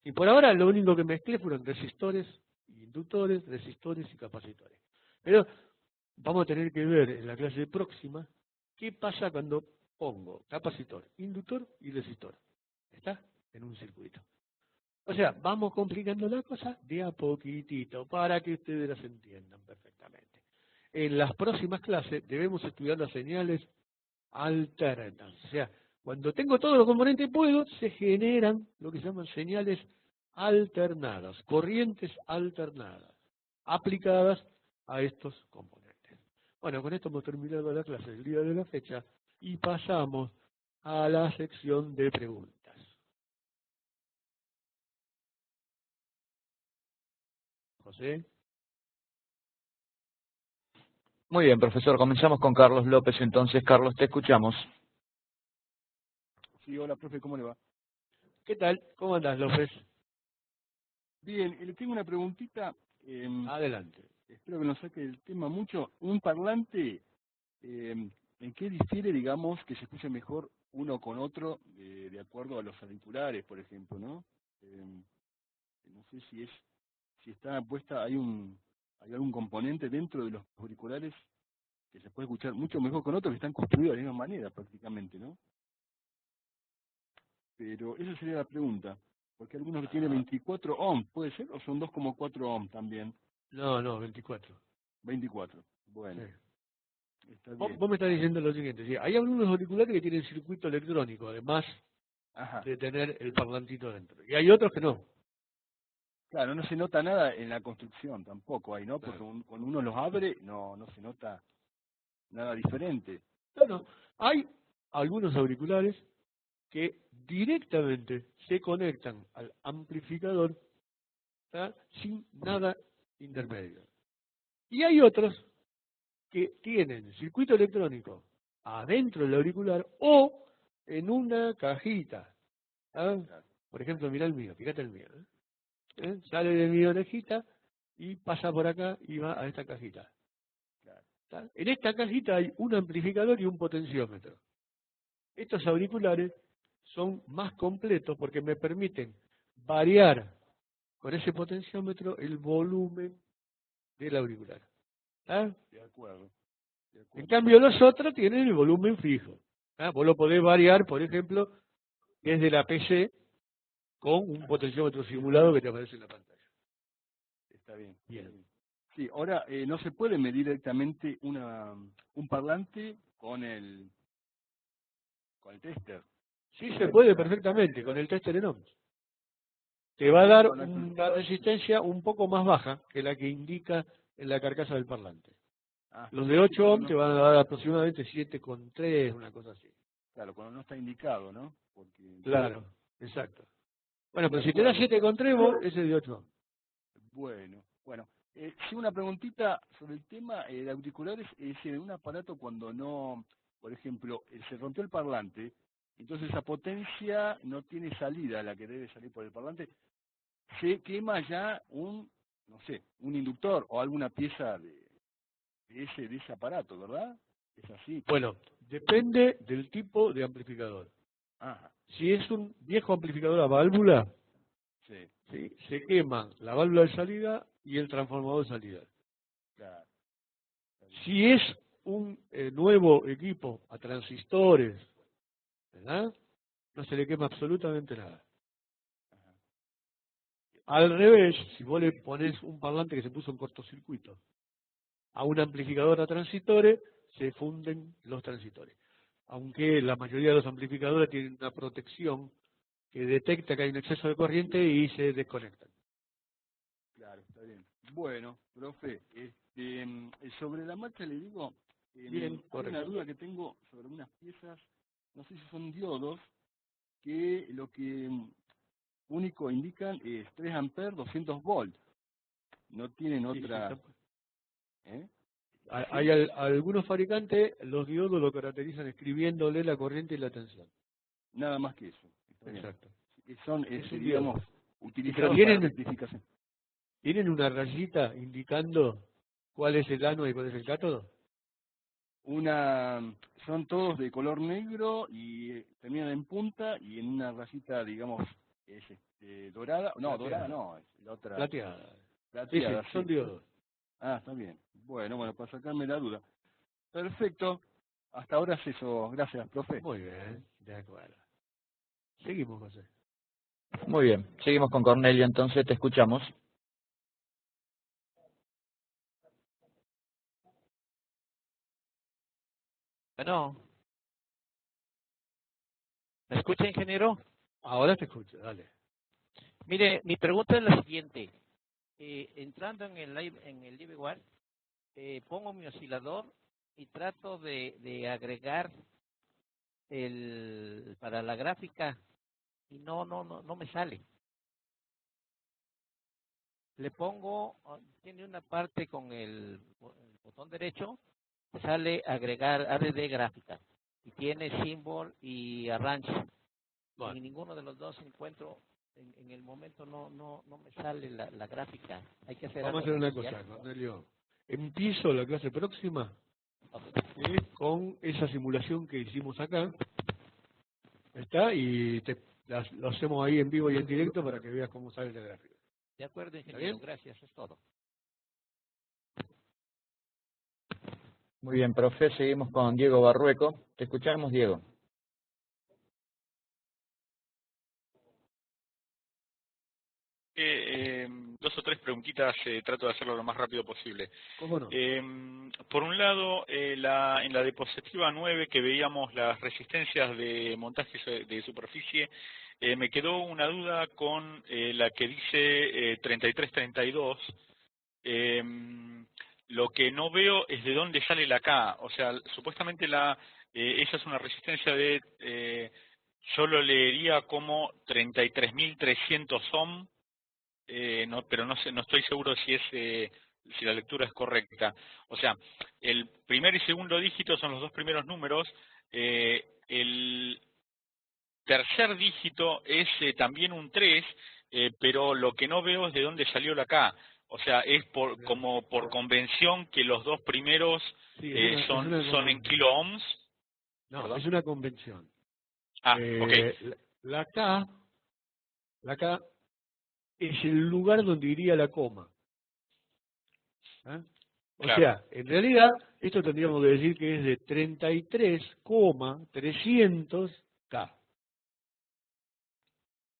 Y por ahora lo único que mezclé fueron resistores, inductores, resistores y capacitores. Pero vamos a tener que ver en la clase próxima qué pasa cuando pongo capacitor, inductor y resistor. ¿Está? En un circuito. O sea, vamos complicando la cosa de a poquitito para que ustedes las entiendan perfectamente. En las próximas clases debemos estudiar las señales alternas. O sea, cuando tengo todos los componentes puedo, se generan lo que se llaman señales alternadas, corrientes alternadas, aplicadas a estos componentes. Bueno, con esto hemos terminado la clase del día de la fecha y pasamos a la sección de preguntas. José. Muy bien, profesor. Comenzamos con Carlos López. Entonces, Carlos, te escuchamos. Sí, hola, profe, ¿cómo le va? ¿Qué tal? ¿Cómo andás, López? Bien, le tengo una preguntita, Adelante. espero que no saque el tema mucho. Un parlante, ¿en qué difiere, digamos, que se escuche mejor uno con otro de acuerdo a los auriculares, por ejemplo, ¿no? No sé si está puesta, hay algún componente dentro de los auriculares que se puede escuchar mucho mejor con otros que están construidos de la misma manera prácticamente, ¿no? Pero esa sería la pregunta, porque algunos que tienen 24 ohms, ¿puede ser? ¿O son 2,4 ohms también? No, 24. 24. Sí. Bueno, está Vos, bien. vos me estás diciendo lo siguiente, sí, hay algunos auriculares que tienen circuito electrónico, además Ajá. de tener el parlantito dentro. Y hay otros que no. Claro, no se nota nada en la construcción tampoco ahí, ¿no? Porque Claro. cuando uno los abre, no se nota nada diferente. Bueno, hay algunos auriculares que directamente se conectan al amplificador, ¿tá? Sin nada intermedio. Y hay otros que tienen circuito electrónico adentro del auricular o en una cajita. ¿Tá? Claro, Por ejemplo, mira el mío, fíjate el mío. Sale de mi orejita y pasa por acá y va a esta cajita. claro, ¿Tá? En esta cajita hay un amplificador y un potenciómetro. Estos auriculares son más completos porque me permiten variar con ese potenciómetro el volumen del auricular. ¿Tá? de acuerdo, de En acuerdo. cambio, los otros tienen el volumen fijo. ¿Tá? Vos lo podés variar, por ejemplo, desde la PC con un Ajá, potenciómetro simulado que te aparece en la pantalla. está bien, está Bien. bien. Sí, ahora no se puede medir directamente un parlante con el tester. Sí se puede perfectamente con el tester en ohms. Te va a Así dar no, no hay una resistencia un poco más baja que la que indica en la carcasa del parlante. Los de sí, 8 cuando ohms te no, van a dar aproximadamente 7,3, una cosa así. claro, cuando no está indicado, ¿no? Porque, Claro, exacto. Bueno, de pero si te da acuerdo. 7,3 vos, ese es de 8 ohms. Bueno. Sí, una preguntita sobre el tema de auriculares. Es en un aparato cuando no, por ejemplo, se rompió el parlante, entonces esa potencia no tiene salida, la que debe salir por el parlante, se quema ya no sé, un inductor o alguna pieza de ese aparato, ¿verdad? Es así. Bueno, depende del tipo de amplificador. Ajá, Si es un viejo amplificador a válvula, sí, ¿sí? Se queman la válvula de salida y el transformador de salida. claro, está bien. Si es un nuevo equipo a transistores, ¿verdad? No se le quema absolutamente nada. Ajá, Al revés, si vos le pones un parlante que se puso en cortocircuito a un amplificador a transistores, se funden los transistores. Aunque la mayoría de los amplificadores tienen una protección que detecta que hay un exceso de corriente y se desconectan. claro, está bien. Bueno, profe, sobre la marcha le digo, Bien, hay una correcto. duda que tengo sobre unas piezas, no sé si son diodos, que lo que único indican es 3 amperes, 200 volts. No tienen Sí, sí, otra, ¿eh? ¿Es Hay así? algunos fabricantes, los diodos lo caracterizan escribiéndole la corriente y la tensión. Nada más que eso. Está bien. Exacto. Son, Es un diodo. digamos, Sí, pero utilizados para rectificación. tienen una rayita indicando cuál es el ánodo y cuál es el cátodo. Son todos de color negro y terminan en punta y en una rayita, digamos, es dorada. No, dorada Plateada. no, es la otra Plateada. Sí, sí, plateada, son sí. diodos. Está bien. Bueno, para sacarme la duda. Perfecto. Hasta ahora es eso. Gracias, profe. Muy bien, de acuerdo. Seguimos, José. Muy bien. Seguimos con Cornelia. Entonces, te escuchamos. Bueno, ¿me escucha, ingeniero? Ahora te escucho, dale. Mire, mi pregunta es la siguiente. Entrando en el LiveWire, pongo mi oscilador y trato de agregar para la gráfica y no me sale. Le pongo, tiene una parte con el botón derecho me sale agregar ADD gráfica y tiene symbol y arrange. Bueno, Y ninguno de los dos encuentro, en el momento no me sale la gráfica. Hay que hacer vamos a algo hacer una especial. cosa, Cornelio. Empiezo la clase próxima Ok. con esa simulación que hicimos acá. ¿Está? Y lo hacemos ahí en vivo y en directo para que veas cómo sale la gráfica. De acuerdo, ¿Está ingeniero. bien? Gracias, es todo. Muy bien, profe, seguimos con Diego Barrueco. Te escuchamos, Diego. Dos o tres preguntitas, trato de hacerlo lo más rápido posible. ¿Cómo no? Por un lado, en la diapositiva 9 que veíamos las resistencias de montajes de superficie, me quedó una duda con la que dice 3332. Lo que no veo es de dónde sale la K. O sea, supuestamente esa es una resistencia de, yo lo leería como 33.300 ohm. No, pero no sé, no estoy seguro si la lectura es correcta. O sea, el primer y segundo dígito son los dos primeros números. El tercer dígito es también un 3, pero lo que no veo es de dónde salió la K. O sea, es como por convención que los dos primeros Sí, es son en kilo ohms. no, ¿Perdón? es una convención. Ah, ok. La K es el lugar donde iría la coma. ¿Ah? O Claro. sea, en realidad, esto tendríamos que decir que es de 33,300 K.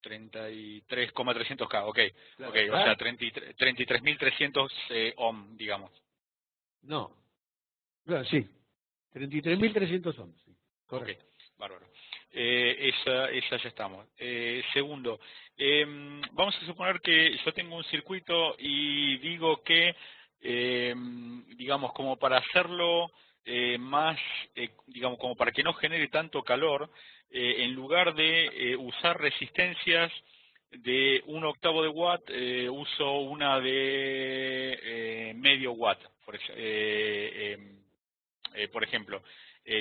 33,300K, ok. Claro, Ok, o ¿ah? sea, 33.300 ohm, digamos. No, claro, sí, 33.300 ohms, sí, Ok, correcto. bárbaro. Esa ya estamos. Segundo, vamos a suponer que yo tengo un circuito y digo que, digamos, como para hacerlo más, digamos, como para que no genere tanto calor, en lugar de usar resistencias de 1/8 de watt, uso una de medio watt, por ejemplo,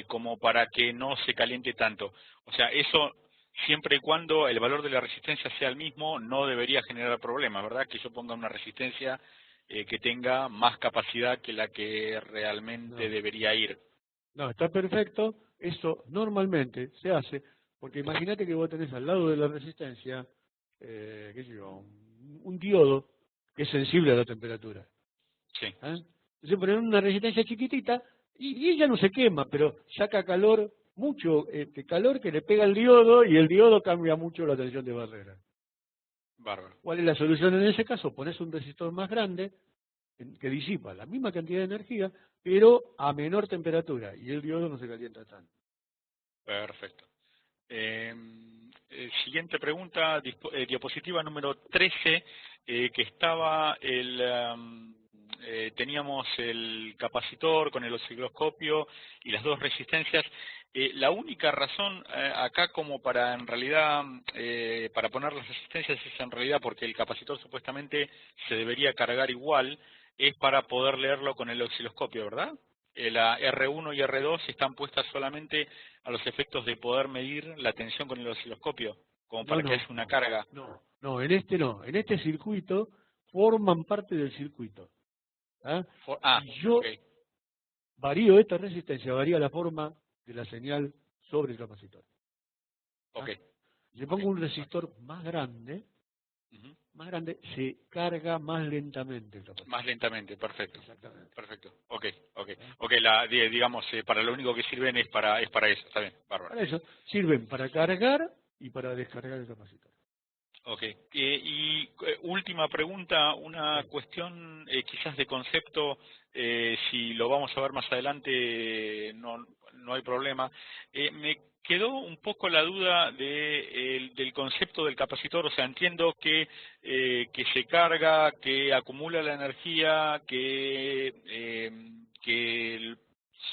como para que no se caliente tanto. O sea, eso siempre y cuando el valor de la resistencia sea el mismo, no debería generar problemas, ¿verdad? Que yo ponga una resistencia que tenga más capacidad que la que realmente No, debería ir. no, está perfecto. Eso normalmente se hace porque imagínate que vos tenés al lado de la resistencia, qué sé yo, un diodo que es sensible a la temperatura. Sí, ¿Ah? Entonces ponen una resistencia chiquitita y ella no se quema, pero saca calor, mucho calor que le pega al diodo y el diodo cambia mucho la tensión de barrera. bárbaro. ¿Cuál es la solución en ese caso? Pones un resistor más grande que disipa la misma cantidad de energía, pero a menor temperatura y el diodo no se calienta tanto. Perfecto. Siguiente pregunta, diapositiva número 13, que estaba teníamos el capacitor con el osciloscopio y las dos resistencias. La única razón acá como para en realidad, para poner las resistencias es en realidad porque el capacitor supuestamente se debería cargar igual, es para poder leerlo con el osciloscopio, ¿verdad? La R1 y R2 están puestas solamente a los efectos de poder medir la tensión con el osciloscopio, como No, para que no, haya una carga. no, en este no. En este circuito forman parte del circuito. ¿Ah? Si yo Ok, varío esta resistencia, varía la forma de la señal sobre el capacitor. ok, ¿Ah? Si ok. pongo un resistor Ujú. más grande, se carga más lentamente el Más capacitor. lentamente, perfecto. Exactamente. Perfecto, ok, ok. ¿Ah? Ok, digamos, para lo único que sirven es para eso, está bien, bárbaro. Para eso sirven para cargar y para descargar el capacitor. Ok, última pregunta, una Sí. cuestión quizás de concepto, si lo vamos a ver más adelante no hay problema. Me quedó un poco la duda del concepto del capacitor, o sea, entiendo que se carga, que acumula la energía, que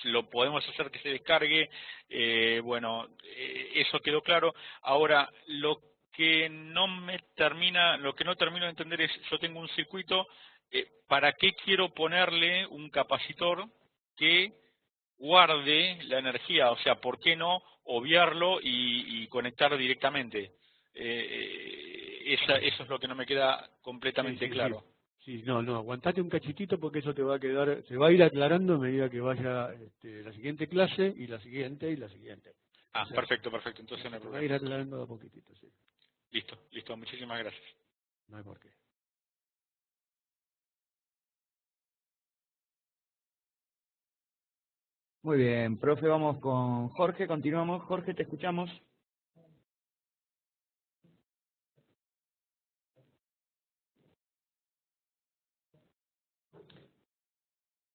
lo podemos hacer que se descargue, eso quedó claro. Ahora, lo que no termino de entender es, yo tengo un circuito, ¿para qué quiero ponerle un capacitor que guarde la energía, o sea, ¿por qué no obviarlo y conectar directamente? Eso es lo que no me queda completamente claro. Sí, no, aguantate un cachitito porque eso te va a quedar, se va a ir aclarando a medida que vaya la siguiente clase y la siguiente y la siguiente. Ah, O sea, perfecto, entonces no hay se va a ir problema. aclarando de a poquitito, sí. Listo, muchísimas gracias. No hay por qué. Muy bien, profe, vamos con Jorge, continuamos. Jorge, te escuchamos.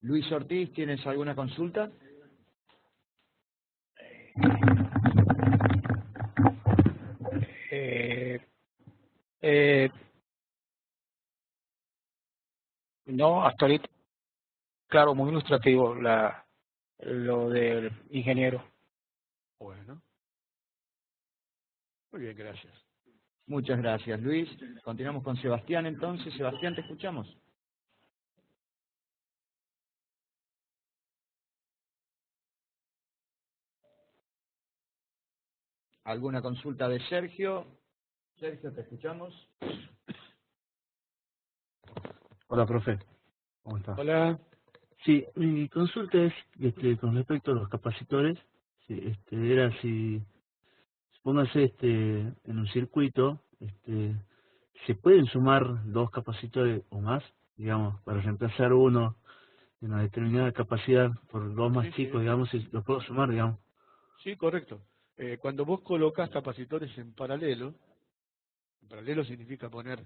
Luis Ortiz, ¿tienes alguna consulta? No, hasta ahorita, claro, muy ilustrativo lo del ingeniero. Bueno, muy bien, gracias. Muchas gracias, Luis. Continuamos con Sebastián, entonces. Sebastián, te escuchamos. ¿Alguna consulta de Sergio? Sergio, te escuchamos. Hola, profe. ¿Cómo está? Hola. Sí, mi consulta es con respecto a los capacitores. Sí, era si, póngase en un circuito, ¿se pueden sumar dos capacitores o más, digamos, para reemplazar uno de una determinada capacidad por dos más Sí, chicos, sí, digamos, si los puedo sumar, digamos? sí, correcto. Cuando vos colocás capacitores en paralelo significa poner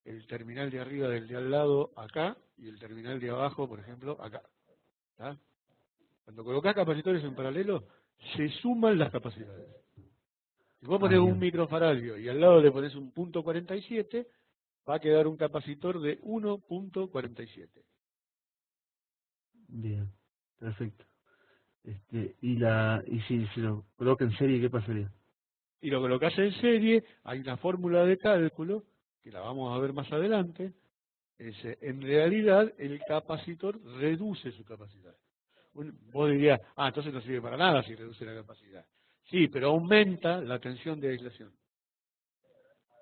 el terminal de arriba del de al lado acá y el terminal de abajo, por ejemplo, acá. ¿Tá? Cuando colocás capacitores en paralelo, se suman las capacidades. Si vos Ah, ponés un bien, microfaradio y al lado le pones un punto 47, va a quedar un capacitor de 1.47. bien, perfecto. Y si se lo coloca en serie, ¿qué pasaría? Y lo colocás en serie, hay una fórmula de cálculo, que la vamos a ver más adelante, en realidad el capacitor reduce su capacidad. Vos dirías, entonces no sirve para nada si reduce la capacidad. Sí, pero aumenta la tensión de aislación.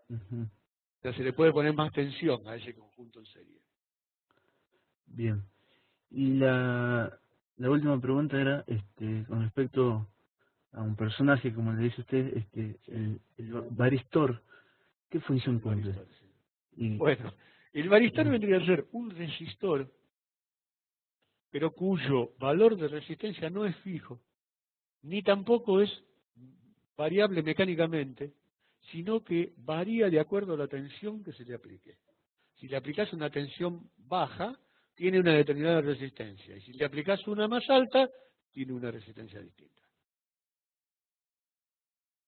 Ujú. O sea, se le puede poner más tensión a ese conjunto en serie. Bien. Y la última pregunta era con respecto a un personaje, como le dice usted, el varistor, ¿qué función El cumple? varistor, sí. Y, Bueno, el varistor eh, vendría a ser un resistor, pero cuyo valor de resistencia no es fijo, ni tampoco es variable mecánicamente, sino que varía de acuerdo a la tensión que se le aplique. Si le aplicás una tensión baja, tiene una determinada resistencia, y si le aplicás una más alta, tiene una resistencia distinta.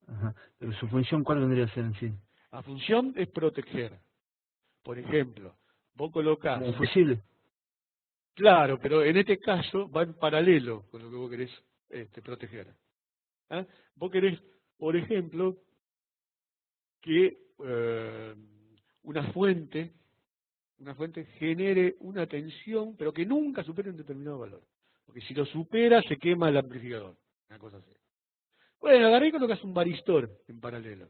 ajá, pero su función, ¿cuál vendría a ser en sí? La función es proteger. Por ejemplo, vos colocás, Como un fusible. claro, pero en este caso va en paralelo con lo que vos querés proteger. ¿Ah? Vos querés, por ejemplo, que una fuente genere una tensión, pero que nunca supere un determinado valor. Porque si lo supera, se quema el amplificador. Una cosa así. Bueno, agarré y colocas un varistor en paralelo.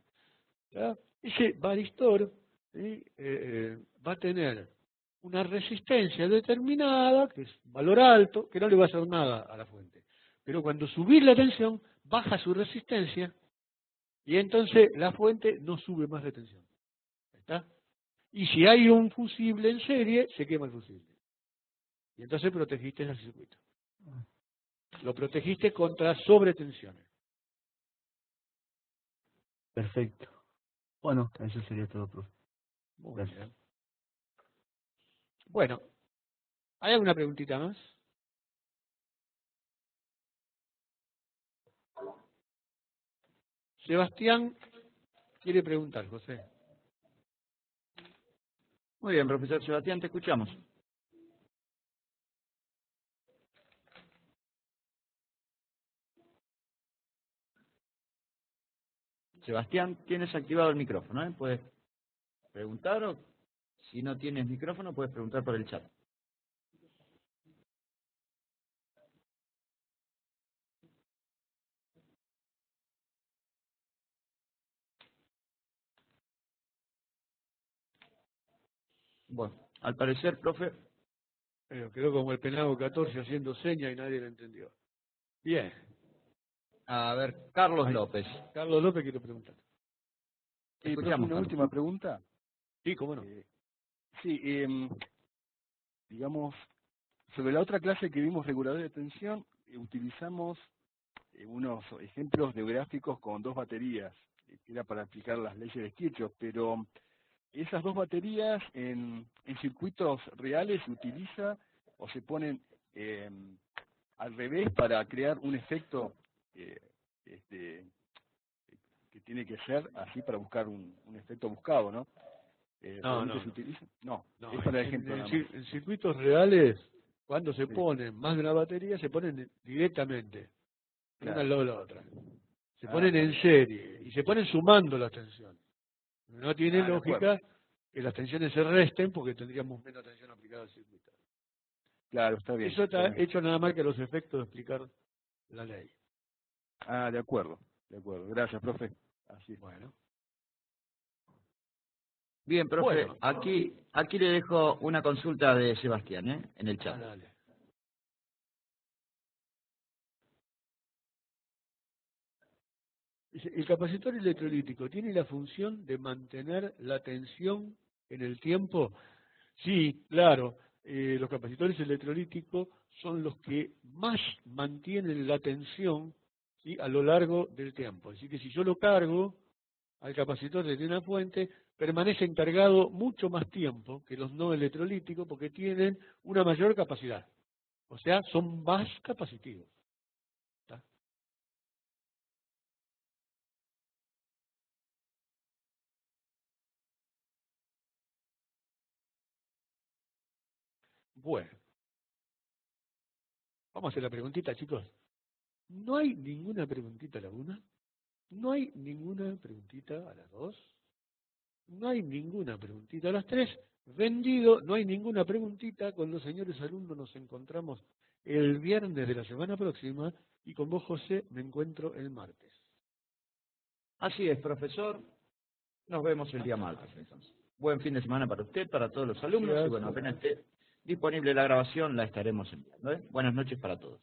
¿Ya? Ese varistor ¿sí? Va a tener una resistencia determinada, que es valor alto, que no le va a hacer nada a la fuente. Pero cuando subís la tensión, baja su resistencia y entonces la fuente no sube más de tensión. ¿Está? Y si hay un fusible en serie, se quema el fusible. Y entonces protegiste el circuito. Lo protegiste contra sobretensiones. Perfecto. Bueno, eso sería todo, profe. Muy Gracias. bien. Bueno, ¿hay alguna preguntita más? Sebastián quiere preguntar, José. Muy bien, profesor Sebastián, te escuchamos. Sebastián, tienes activado el micrófono, ¿eh? Puedes preguntar o si no tienes micrófono puedes preguntar por el chat. Bueno, al parecer, profe, Quedó como el penado 14 haciendo señas y nadie lo entendió. Bien. a ver, Carlos López. Carlos López quiere preguntar. Profe, Escuchamos, una Carlos. última pregunta. Sí, cómo no. Sí, digamos, sobre la otra clase que vimos, regulador de tensión, utilizamos unos ejemplos de gráficos con dos baterías, que era para aplicar las leyes de Kirchhoff, pero esas dos baterías en circuitos reales se utiliza o se ponen al revés para crear un efecto eh, este, que tiene que ser así para buscar un efecto buscado, ¿no? No, ¿Realmente no, se no. utiliza? No, No, es para ejemplo nada más. en circuitos reales, cuando se Sí, ponen más de una batería, se ponen directamente, una claro. al lado de la otra. Se Ah, ponen está en bien. serie y se ponen sumando las tensiones. No tiene Ah, de acuerdo. lógica que las tensiones se resten porque tendríamos menos tensión aplicada al circuito. Claro, está bien. Eso está Está bien. hecho nada más que a los efectos de explicar la ley. Ah, de acuerdo. De acuerdo. Gracias, profe. Así es. Bueno. Bien, profe, Bueno. aquí le dejo una consulta de Sebastián, en el chat. Dale. Dice, el capacitor electrolítico tiene la función de mantener la tensión en el tiempo. Sí, claro. Los capacitores electrolíticos son los que más mantienen la tensión, ¿sí?, a lo largo del tiempo. Así que si yo lo cargo al capacitor desde una fuente, permanece encargado mucho más tiempo que los no electrolíticos porque tienen una mayor capacidad. O sea, son más capacitivos. ¿Está? Bueno, vamos a hacer la preguntita, chicos. ¿No hay ninguna preguntita a la 1? ¿No hay ninguna preguntita a las 2? ¿No hay ninguna preguntita a las 3? Vendido, no hay ninguna preguntita. Con los señores alumnos nos encontramos el viernes de la semana próxima y con vos, José, me encuentro el martes. Así es, profesor. Nos vemos el día martes, entonces. Buen fin de semana para usted, para todos los alumnos, y bueno, apenas esté disponible la grabación, la estaremos enviando, ¿eh? Buenas noches para todos.